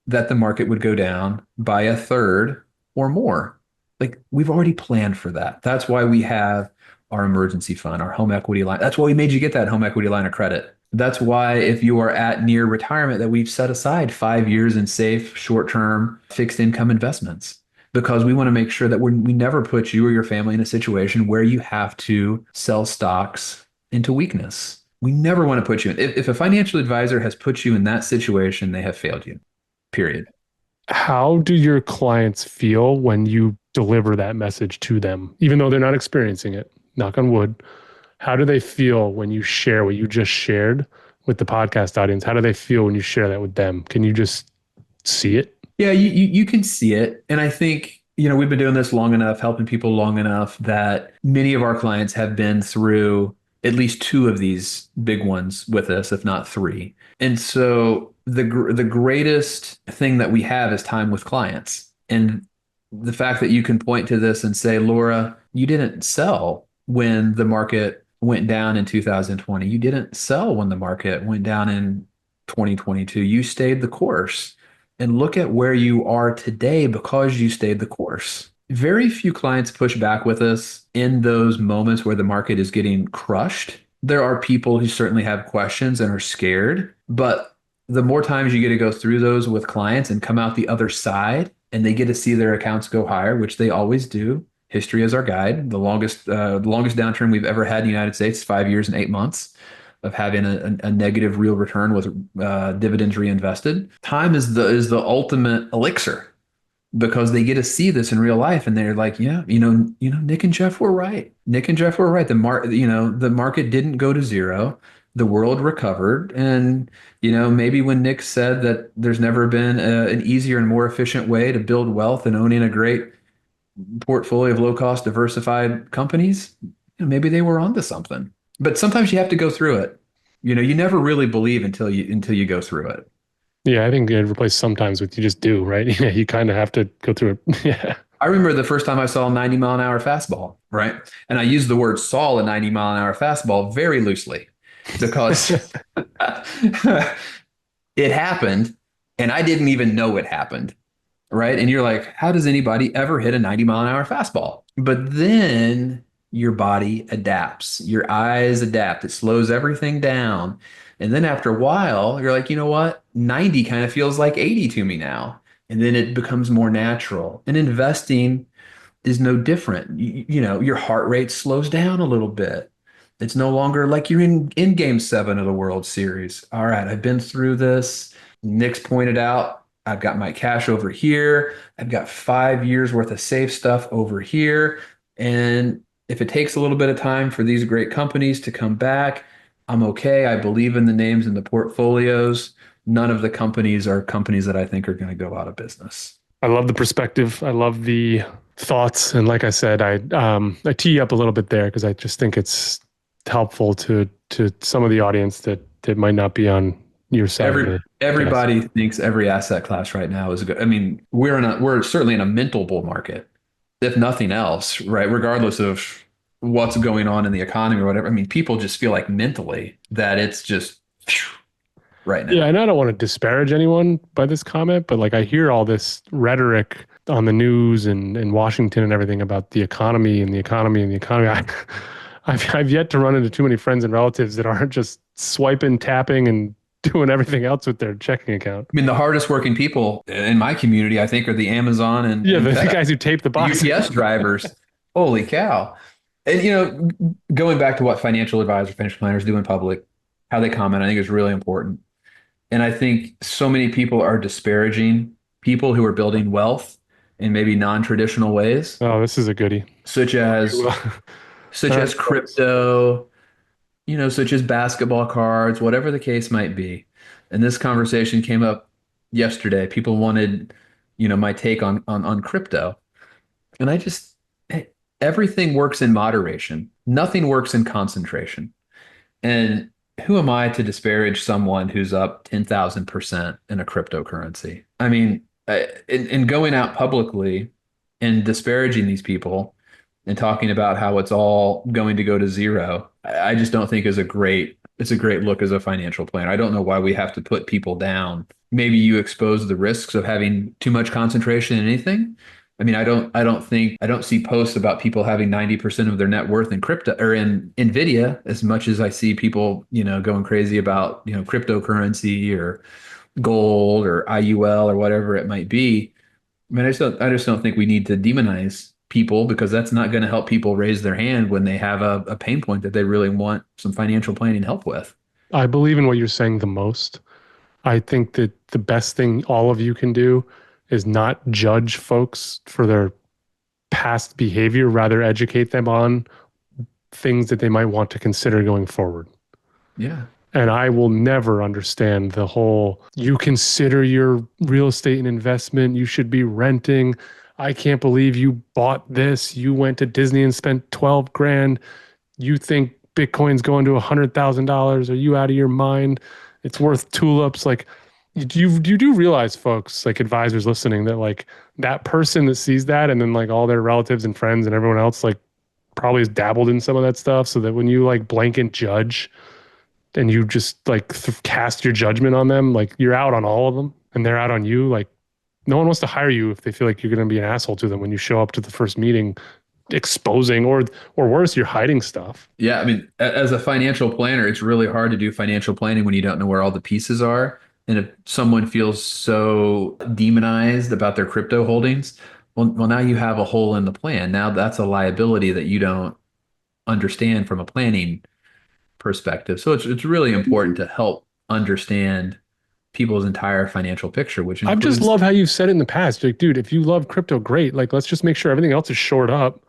that the market would go down by a third or more. Like we've already planned for that. That's why we have our emergency fund, our home equity line. That's why we made you get that home equity line of credit. That's why if you are at near retirement, that we've set aside 5 years in safe, short-term, fixed income investments because we want to make sure that we never put you or your family in a situation where you have to sell stocks into weakness. We never want to put you in. If a financial advisor has put you in that situation, they have failed you, period. How do your clients feel when you deliver that message to them, even though they're not experiencing it? Knock on wood. How do they feel when you share what you just shared with the podcast audience? How do they feel when you share that with them? Can you just see it? Yeah, you can see it. And I think, we've been doing this long enough, helping people long enough that many of our clients have been through at least two of these big ones with us, if not three. And so the greatest thing that we have is time with clients. And the fact that you can point to this and say, Laura, you didn't sell when the market went down in 2020. You didn't sell when the market went down in 2022. You stayed the course and look at where you are today because you stayed the course. Very few clients push back with us in those moments where the market is getting crushed. There are people who certainly have questions and are scared, but the more times you get to go through those with clients and come out the other side and they get to see their accounts go higher, which they always do. History is our guide. The longest downturn we've ever had in the United States, 5 years and 8 months of having a negative real return with dividends reinvested. Time is the ultimate elixir because they get to see this in real life and they're like, yeah, Nick and Jeff were right. Nick and Jeff were right. The market didn't go to zero. The world recovered. And, maybe when Nick said that there's never been an easier and more efficient way to build wealth than owning a great portfolio of low cost diversified companies, maybe they were onto something. But sometimes you have to go through it. You never really believe until you go through it. Yeah, I think it replaced sometimes with you just do, right? Yeah, you kind of have to go through it. Yeah. I remember the first time I saw a 90 mile an hour fastball, right? And I used the word saw a 90 mile an hour fastball very loosely because it happened and I didn't even know it happened. Right. And you're like, how does anybody ever hit a 90 mile an hour fastball? But then your body adapts, your eyes adapt, it slows everything down. And then after a while, you're like, you know what? 90 kind of feels like 80 to me now. And then it becomes more natural. And investing is no different. Your heart rate slows down a little bit. It's no longer like you're in game seven of the World Series. All right, I've been through this. Nick's pointed out, I've got my cash over here. I've got 5 years worth of safe stuff over here. And if it takes a little bit of time for these great companies to come back, I'm okay. I believe in the names and the portfolios. None of the companies are companies that I think are going to go out of business. I love the perspective. I love the thoughts. And like I said, I tee you up a little bit there because I just think it's helpful to some of the audience that might not be on your side of the desk. Everybody thinks every asset class right now is good. I mean, we're certainly in a mental bull market, if nothing else, right? Regardless of what's going on in the economy or whatever. I mean, people just feel like mentally that it's just right Yeah, now. and I don't want to disparage anyone by this comment, but like I hear all this rhetoric on the news and Washington and everything about the economy and the economy and the economy. I've yet to run into too many friends and relatives that aren't just swiping, tapping, and doing everything else with their checking account. I mean, the hardest working people in my community, I think, are the Amazon Yeah, and the FedEx, guys who tape the the boxes. UPS drivers. Holy cow. And, going back to what financial advisors, financial planners do in public, how they comment, I think is really important. And I think so many people are disparaging people who are building wealth in maybe non-traditional ways, Oh, this is a goodie. such as Well, such all as right, folks. crypto, such as basketball cards, whatever the case might be. And this conversation came up yesterday. People wanted, my take on crypto. And hey, everything works in moderation. Nothing works in concentration. And who am I to disparage someone who's up 10,000% in a cryptocurrency? I mean, in going out publicly and disparaging these people and talking about how it's all going to go to zero, I just don't think it's a great look as a financial planner. I don't know why we have to put people down. Maybe you expose the risks of having too much concentration in anything, I mean, I don't see posts about people having 90% of their net worth in crypto or in Nvidia as much as I see people, going crazy about, cryptocurrency or gold or IUL or whatever it might be. I mean, I just don't think we need to demonize people because that's not going to help people raise their hand when they have a pain point that they really want some financial planning help with. I believe in what you're saying the most. I think that the best thing all of you can do is not judge folks for their past behavior, rather educate them on things that they might want to consider going forward. Yeah. And I will never understand the whole, you consider your real estate an investment, you should be renting. I can't believe you bought this. You went to Disney and spent 12 grand. You think Bitcoin's going to $100,000. Are you out of your mind? It's worth tulips. Like, you do realize, folks, like advisors listening, that like that person that sees that and then like all their relatives and friends and everyone else like probably has dabbled in some of that stuff, so that when you like blanket judge and you just like cast your judgment on them, like you're out on all of them and they're out on you. Like no one wants to hire you if they feel like you're going to be an asshole to them when you show up to the first meeting exposing, or worse, you're hiding stuff. Yeah, I mean, as a financial planner, it's really hard to do financial planning when you don't know where all the pieces are. And if someone feels so demonized about their crypto holdings, well, now you have a hole in the plan. Now that's a liability that you don't understand from a planning perspective. So it's really important to help understand people's entire financial picture, which I've just includes, love how you've said it in the past. Like, dude, if you love crypto, great. Like, let's just make sure everything else is shored up,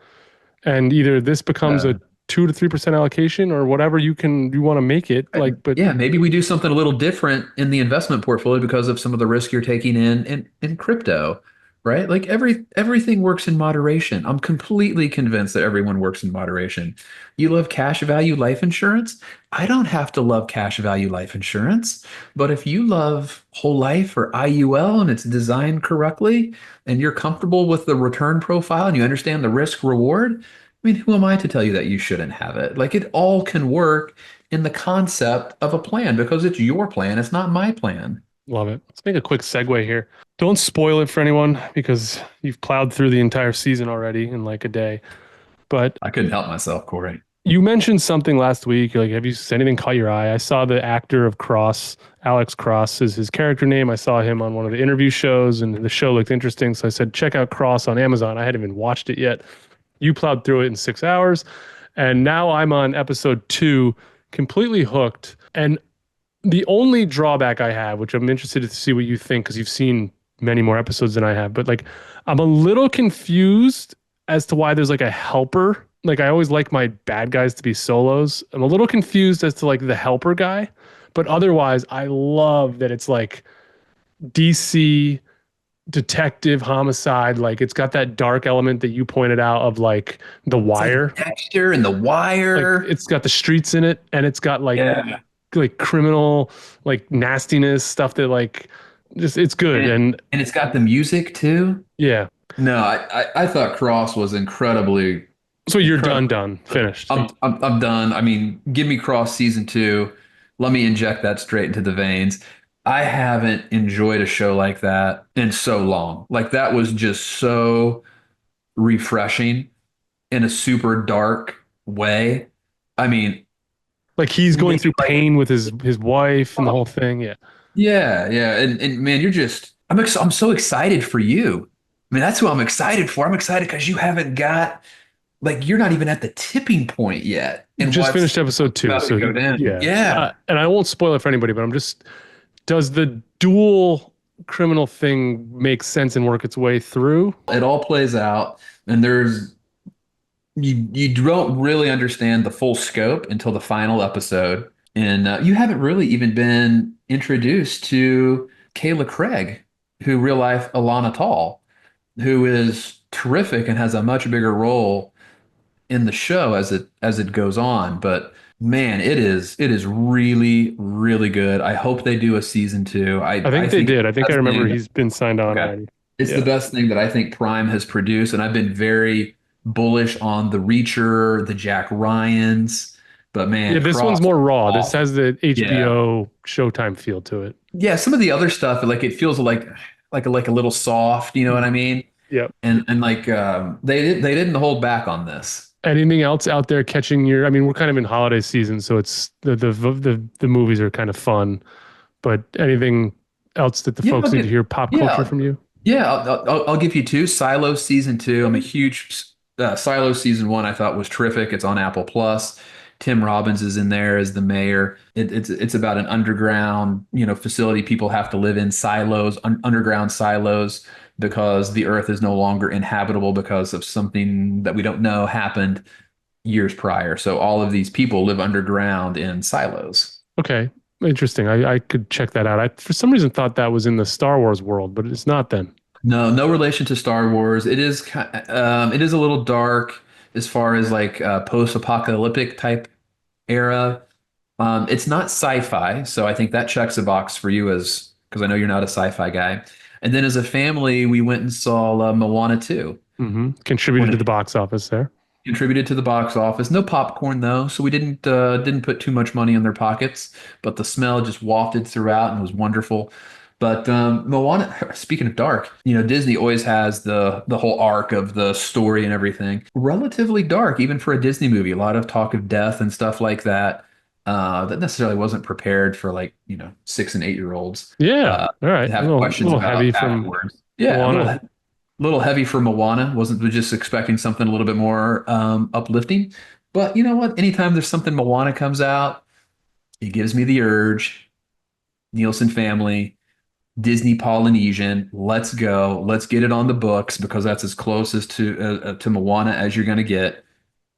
and either this becomes uh, a 2 to 3% allocation or whatever you want to make it. Like, but yeah, maybe we do something a little different in the investment portfolio because of some of the risk you're taking in crypto, right? Like everything works in moderation. I'm completely convinced that everyone works in moderation. You love cash value life insurance? I don't have to love cash value life insurance, but if you love whole life or IUL and it's designed correctly and you're comfortable with the return profile and you understand the risk reward, I mean, who am I to tell you that you shouldn't have it? Like it all can work in the concept of a plan because it's your plan, it's not my plan. love it. Let's make a quick segue here. Don't spoil it for anyone because you've plowed through the entire season already in like a day. But I couldn't help myself, Corey. you mentioned something last week. Like, have you anything caught your eye? I saw the actor of Cross, Alex Cross is his character name. I saw him on one of the interview shows, and the show looked interesting. So I said, check out Cross on Amazon. I hadn't even watched it yet. You plowed through it in 6 hours, and now I'm on episode 2, completely hooked. And the only drawback I have, which I'm interested to see what you think, because you've seen many more episodes than I have, but like I'm a little confused as to why there's like a helper. Like I always like my bad guys to be solos. I'm a little confused as to like the helper guy, but otherwise I love that it's like DC detective homicide. Like it's got that dark element that you pointed out of like The It's like Wire. Dexter and The Like Wire. it's got the streets in it, and it's got Yeah. like criminal like nastiness stuff that like just it's good. And And it's got the music too. yeah, No, I thought Cross was so you're incredible. done, finished. I'm done. I mean, give me Cross season two. Let me inject that straight into the veins. I haven't enjoyed a show like that in so long. Like that was just so refreshing in a super dark way. I mean, Like he's going through like, pain with his wife and the whole thing. Yeah. yeah, yeah, and man, I'm so excited for you. I mean, that's who I'm excited for. I'm excited because you haven't got like you're not even at the tipping point yet in Just what's finished episode 2. about to So go down. yeah. Yeah, And I won't spoil it for anybody, but I'm just, does the dual criminal thing make sense and work its way through? it all plays out, and you don't really understand the full scope until the final episode, and you haven't really even been introduced to Kayla Craig, who real life Alana Tall, who is terrific and has a much bigger role in the show as it goes on. But man, it is really really good. I hope they do a season two. I I think they think it's did. I the think I best remember thing. he's been signed on Okay, already. it's the Yeah. best thing that I think Prime has produced, and I've been very bullish on the Reacher, the Jack Ryans. But Yeah, man, this one's Cross, more raw. This awesome. has the Yeah, HBO Showtime feel to it. yeah. Some of the other stuff, like it feels like a little soft. You know what I Mhm. mean? Yep. And like they didn't hold back on this. Anything else out there catching your? I mean, we're kind of in holiday season, so it's the movies are kind of fun. But anything else that the Yeah, folks I'll need to get hear pop culture yeah, from you? yeah. I'll give you two. Silo season two. I'm a huge Silo season one. I thought was terrific. It's on Apple Plus. Tim Robbins is in there as the mayor. It's about an underground facility. People have to live in silos, underground silos, because the Earth is no longer inhabitable because of something that we don't know happened years prior. So all of these people live underground in silos. Okay, interesting. I could check that out. I for some reason thought that was in the Star Wars world, but it's not then. No, no relation to Star Wars. It is a little dark as far as like post-apocalyptic type era. It's not sci-fi, so I think that checks a box for you as because I know you're not a sci-fi guy. And then as a family, we went and saw Moana 2. Contributed to the box office there. Contributed to the box office. No popcorn though, so we didn't put too much money in their pockets, but the smell just wafted throughout and was wonderful. But Moana, speaking of dark, Disney always has the whole arc of the story and everything. Relatively dark, even for a Disney movie. A lot of talk of death and stuff like that. That necessarily wasn't prepared for like 6 and 8 year olds Yeah. All to right. have A questions little heavy about from afterwards. Yeah, Moana. little heavy for Moana. Was just expecting something a little bit more uplifting. But you know what? Anytime there's something Moana comes out, it gives me the urge. Nielsen family, Disney Polynesian. Let's go. Let's get it on the books because that's as close as to Moana as you're going to get.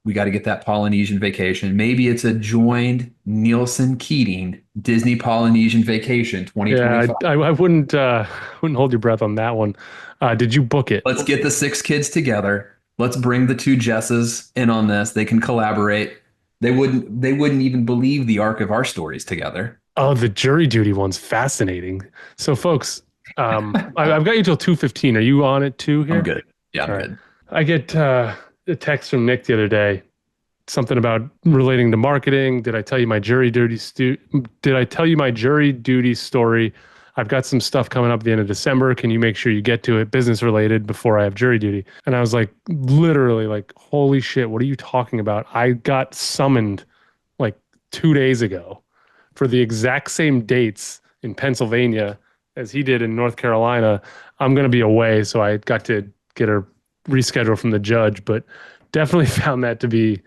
We got to get that Polynesian vacation. Maybe it's a joined Nielsen Keating Disney Polynesian Vacation Yeah, 2025. I wouldn't hold your breath on that one. Did you book it? Let's get the 6 kids together. Let's bring the 2 Jesses in on this. They can collaborate. They wouldn't even believe the arc of our stories together. Oh, the jury duty one's fascinating. So, folks, I've got you till 2:15. Are you on it too I'm here? good. Yeah, I'm All right. good. I get a text from Nick the other day, something about relating to marketing. Did I tell you my jury duty Did I tell you my jury duty story? I've got some stuff coming up at the end of December. Can you make sure you get to it business related before I have jury duty? And I was like, literally like, holy shit, what are you talking about? I got summoned like 2 days ago for the exact same dates in Pennsylvania as he did in North Carolina. I'm going to be away, so I got to get a reschedule from the judge, but definitely found that to be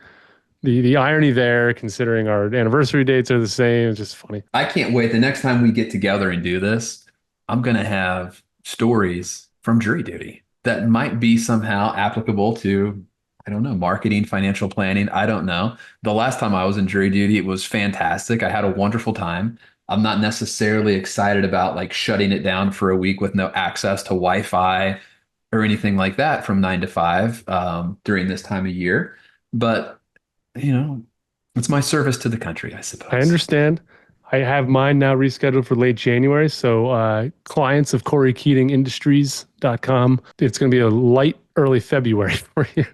the irony there, considering our anniversary dates are the same. It's just funny. I can't wait. The next time we get together and do this, I'm going to have stories from jury duty that might be somehow applicable to, I don't know, marketing, financial planning. I don't know. The last time I was in jury duty, it was fantastic. I had a wonderful time. I'm not necessarily excited about like shutting it down for a week with no access to Wi-Fi or anything like that from 9 to 5 during this time of year. But, you know, it's my service to the country, I I suppose. understand. I have mine now rescheduled for late January. So clients of CoreyKeatingIndustries.com, it's going to be a light early February for you.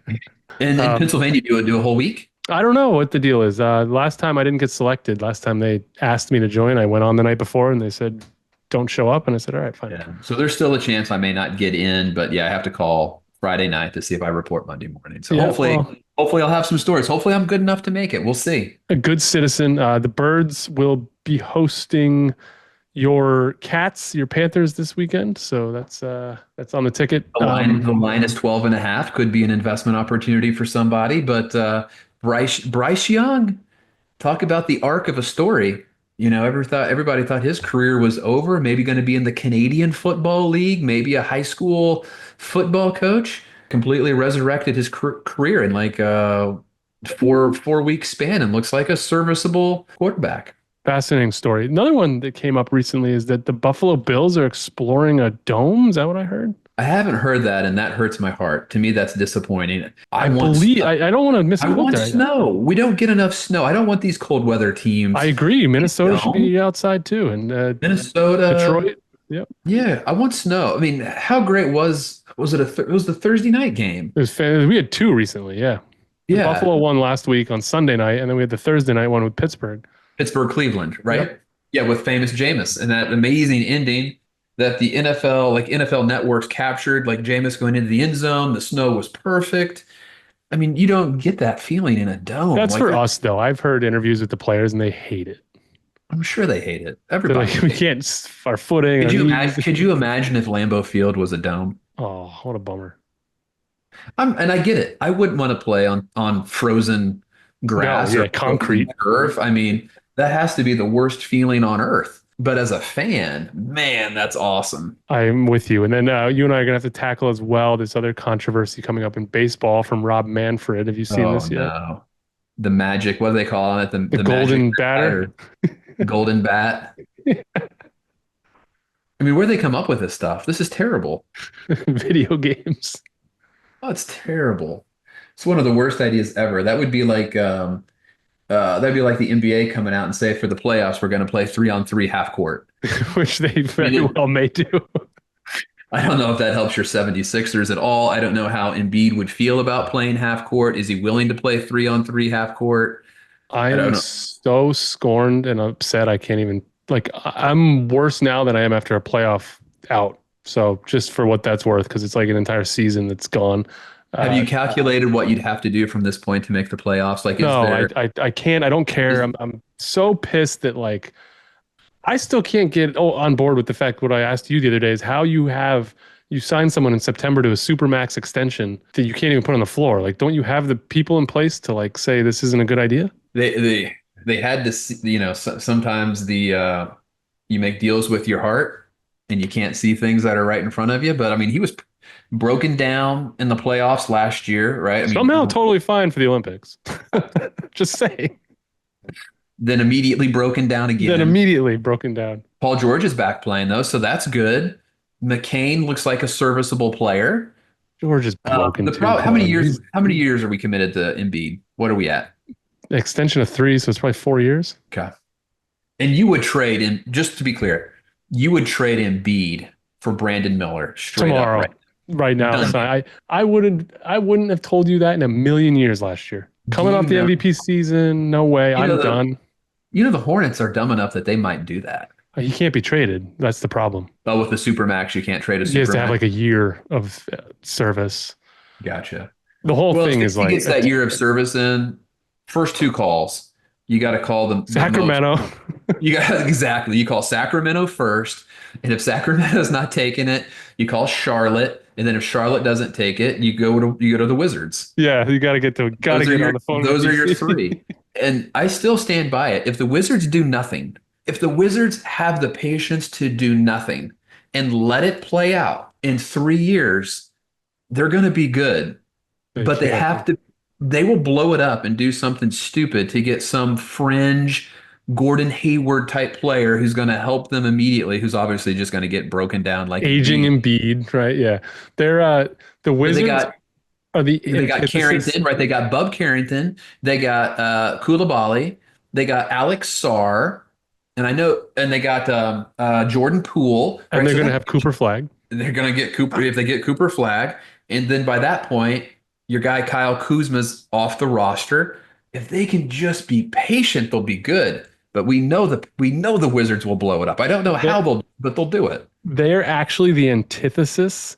And in Um, Pennsylvania, do a whole week? I don't know what the deal is. Last time I didn't get selected. Last time they asked me to join, I went on the night before and they said, don't show up. And I said, all right, fine. Yeah. So there's still a chance I may not get in, but yeah, I have to call Friday night to see if I report Monday morning. So Yeah, well, hopefully I'll have some stories. Hopefully I'm good enough to make it. We'll see. a good citizen. The Birds will be hosting your Cats, your Panthers this weekend. So that's on the ticket. The line is 12 and a half. Could be an investment opportunity for somebody, but Bryce Young, talk about the arc of a story. Everybody thought his career was over, maybe going to be in the Canadian Football League, maybe a high school football coach. Completely resurrected his career in like a four week span and looks like a serviceable quarterback. Fascinating story. Another one that came up recently is that the Buffalo Bills are exploring a dome. Is that what I heard? I haven't heard that, and that hurts my heart. To me, that's disappointing. I I want believe snow. I don't want to I misquote want there. snow. We don't get enough snow. I don't want these cold weather I teams. agree. Minnesota should Dome, be outside too, and Minnesota. Detroit. Yep. Yeah, I want snow. I mean, how great was it? It was the Thursday night game. We had two recently. Yeah, the Yeah, Buffalo won last week on Sunday night, and then we had the Thursday night one with Pittsburgh. Pittsburgh, Cleveland, Yep. right? Yeah, with famous Jameis and that amazing ending. that the NFL, like NFL networks captured, like Jameis going into the end zone, the snow was perfect. I mean, you don't get that feeling in a dome. That's Like for that, us though. I've heard interviews with the players and they hate it. I'm sure they hate it. They're Everybody like, we hates. can't our footing, Could our you knees. imagine, could you imagine if Lambeau Field was a dome? Oh, what a bummer. And I get it. I wouldn't want to play on frozen No, grass yeah, or frozen concrete. turf. I mean, that has to be the worst feeling on earth. But as a fan, man, that's awesome. I'm with you. And then you and I are gonna have to tackle as well this other controversy coming up in baseball from Rob Manfred. Have you seen Oh this yet? no. The magic, what do they call it? The The magic golden bat batter. or golden bat. I mean, where do they come up with this stuff? This is terrible. Video games. Oh, it's terrible. It's one of the worst ideas ever. That'd be like the NBA coming out and say for the playoffs we're going to play 3-on-3 half court. Which they I mean, very well may do. I don't know if that helps your 76ers at all. I don't know how Embiid would feel about playing half court. Is he willing to play 3-on-3 half court? I don't I'm know. so scorned and upset. I can't even like I'm worse now than I am after a playoff out. So just for what that's worth, because it's like an entire season that's gone. Have Uh, you calculated what you'd have to do from this point to make the playoffs? Like, is no, there I can't. I don't care. is I'm so pissed that like I still can't get on board with the fact what I asked you the other day is how you sign someone in September to a super max extension that you can't even put on the floor. Like, don't you have the people in place to like say this isn't a good idea? they had to see, sometimes you make deals with your heart and you can't see things that are right in front of you. But I mean, he was broken down in the playoffs last year, right? I Somehow mean, totally fine for the Olympics. Just saying. then immediately broken down Then again. immediately broken down. Paul George is back playing though, so that's good. McCain looks like a serviceable player. George is broken The too. problem, Come on. He's how many years are we committed to Embiid? What are we at? extension of 3, so it's probably 4 years. Okay. And you would trade in, just to be clear, you would trade Embiid for Brandon Miller straight up, Tomorrow, right? right now. Done So deal. I wouldn't have told you that in a million years last year. Do Coming you off the know, MVP season, no way. you know I'm the done. the Hornets are dumb enough that they might do that. He can't be traded. That's the problem. But with the Supermax, you can't trade a He has to have Supermax. like a year of service. Gotcha. The whole Well, thing if is he like gets that year of service in, first two calls, you got to call the most. Sacramento. You got exactly. You call Sacramento first, and if Sacramento's not taking it, you call Charlotte, and then if Charlotte doesn't take it, you go to the Wizards. Yeah, you gotta get on the phone with Those are your DC. three. And I still stand by it. If the Wizards do nothing, if the Wizards have the patience to do nothing and let it play out in 3 years, they're going to be good. They But can't. they will blow it up and do something stupid to get some fringe Gordon Hayward type player who's going to help them immediately, who's obviously just going to get broken down like Aging Embiid. Embiid, right? Yeah. They're the They Wizards got are the they got antithesis. Carrington, right? They got Bub Carrington. They got Koulibaly. They got Alex Sarr, and they got Jordan Poole, And right? they're So gonna have Cooper Flag. they're going to get Cooper if they get Cooper Flag, and then by that point, your guy Kyle Kuzma's off the roster. If they can just be patient, they'll be good. But we know the Wizards will blow it up. I don't know how but they'll do it. They're actually the antithesis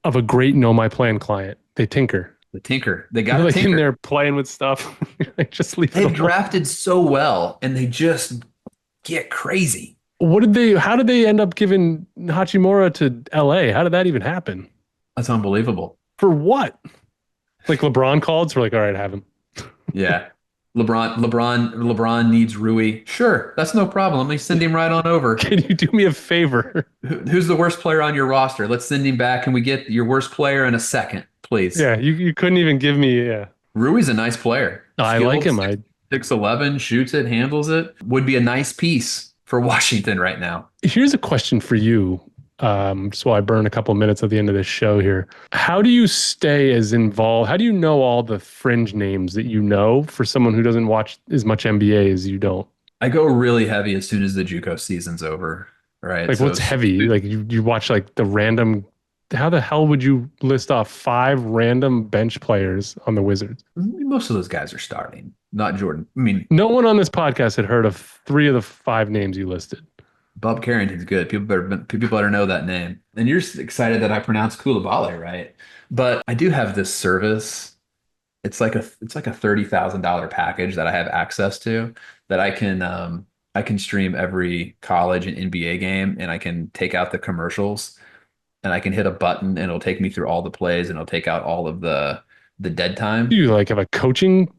of a great know my plan client. They tinker. The Tinker, they They're got a like in Tinker. there playing with stuff. Like just leave it They've alone. drafted so well, and they just get crazy. How did they end up giving Hachimura to LA? How did that even happen? That's unbelievable. For what? Like LeBron called, so we're like, all right, have him. Yeah. LeBron needs Rui. Sure, that's no problem. Let me send him right on over. Can you do me a favor? Who's the worst player on your roster? Let's send him back. Can we get your worst player in a second, please? Yeah, you couldn't even give me yeah. Rui's a nice player. No, I like him. I 6'11", shoots it, handles it. Would be a nice piece for Washington right now. Here's a question for you. Just while I burn a couple of minutes at the end of this show here. How do you stay as involved? How do you know all the fringe names that you know for someone who doesn't watch as much NBA as you don't? I go really heavy as soon as the JUCO season's over, right? Like what's heavy? Like you watch like the random. How the hell would you list off 5 random bench players on the Wizards? Most of those guys are starting, not Jordan. I mean, No one on this podcast had heard of 3 of the 5 names you listed. Bob Carrington's good. People better know that name. And you're excited that I pronounced Koulibaly right. But I do have this service. It's like a $30,000 package that I have access to that I can stream every college and NBA game, and I can take out the commercials, and I can hit a button and it'll take me through all the plays, and it'll take out all of the dead Do time. you like have a coaching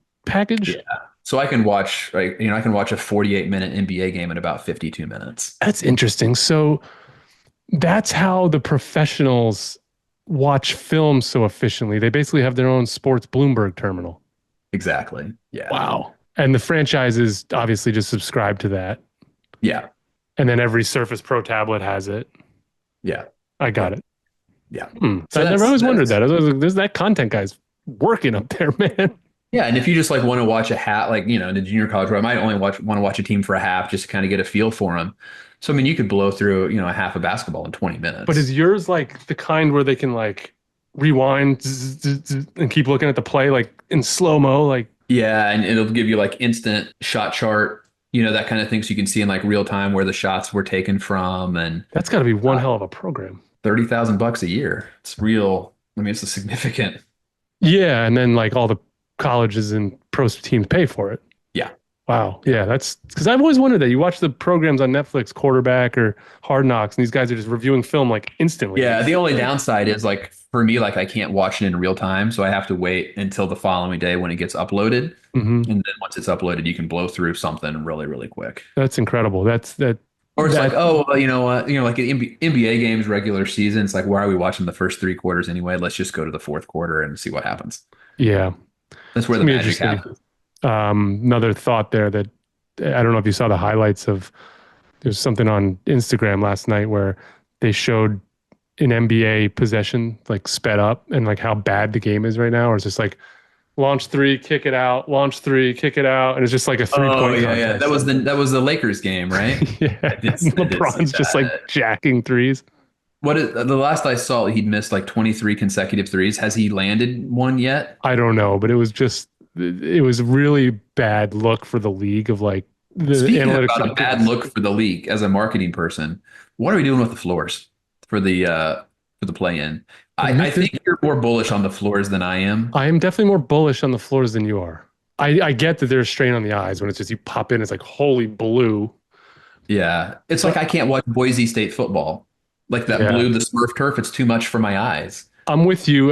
Yeah. package? So I can watch, like, I can watch a 48-minute NBA game in about 52 minutes. That's interesting. So that's how the professionals watch film so efficiently. They basically have their own sports Bloomberg terminal. Exactly. Yeah. Wow. And the franchises obviously just subscribe to that. Yeah. And then every Surface Pro tablet has it. Yeah. I got Yep. it. Yeah. So So I never that's always wondered that's that. I was like, there's that content guy's working up there, man. yeah. And if you just like want to watch a hat, like, in the junior college where I might only want to watch a team for a half just to kind of get a feel for them. So I mean, you could blow through, a half of basketball in 20 But minutes. is yours like the kind where they can like rewind and keep looking at the play like in slow mo? Like Yeah, and it'll give you like instant shot chart, that kind of thing, so you can see in like real time where the shots were taken from, and that's got to be one uh, hell of a program. $30,000 a year. It's real. I mean, it's a significant. Yeah, and then like all the colleges and pro teams pay for it. Yeah. Wow. Yeah, that's because I've always wondered that. You watch the programs on Netflix, Quarterback or Hard Knocks, and these guys are just reviewing film like instantly. Yeah, the only downside is like for me, like I can't watch it in real time, so I have to wait until the following day when it gets uploaded. Hmm. And then once it's uploaded, you can blow through something really, really quick. That's incredible. Or it's like, That oh, well, you know what? Like in NBA games, regular season, it's like, why are we watching the first three quarters anyway? Let's just go to the fourth quarter and see what happens. yeah, That's it's where the gonna be magic interesting. happens. Another thought there that I don't know if you saw the highlights of. There's something on Instagram last night where they showed an NBA possession like sped up and like how bad the game is right now. Or it's just like launch three, kick it out, launch three, kick it out, and it's just like a three Oh point yeah, yeah. That contest. was the Lakers game, right? Yeah, I did see LeBron's just like that. jacking threes. What is the last I saw, he'd missed like 23 consecutive threes. Has he landed one yet? I don't know, but it was really bad look for the league of like the Speaking analytics about of a bad this. look for the league as a marketing person, what are we doing with the floors for the play-in? I think you're more bullish on the floors than I am. I am definitely more bullish on the floors than you are. I get that there's strain on the eyes when it's just you pop in, it's like holy blue. Yeah. It's like But I can't watch Boise State football. Like that yeah, blue, the Smurf turf, it's too much for my eyes. I'm with you.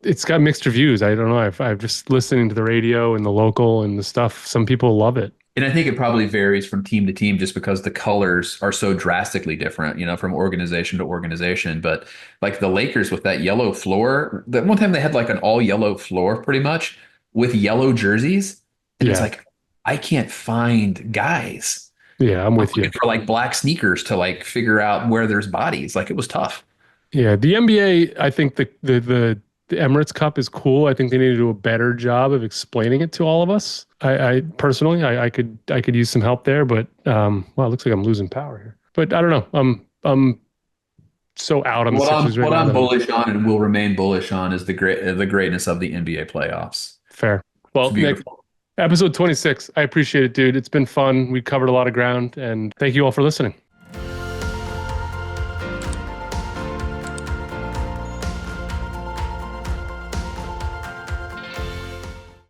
It's got mixed reviews. I don't know. I've just listening to the radio and the local and the stuff. Some people love it. And I think it probably varies from team to team just because the colors are so drastically different, from organization to organization. But like the Lakers with that yellow floor, that one time they had like an all yellow floor pretty much with yellow jerseys. And it's Yeah, like, I can't find guys. yeah, I'm I'm with looking you. for like black sneakers to like figure out where there's bodies. Like it was tough. Yeah, the NBA. I think the Emirates Cup is cool. I think they need to do a better job of explaining it to all of us. I personally, I could use some help there, but well, it looks like I'm losing power here. But I don't know. I'm so out on the What I'm Sixers right what now I'm that I'm bullish on and will remain bullish on is the greatness of the NBA playoffs. fair. It's Well, Nick, beautiful. episode 26. I appreciate it, dude. It's been fun. We covered a lot of ground, and thank you all for listening.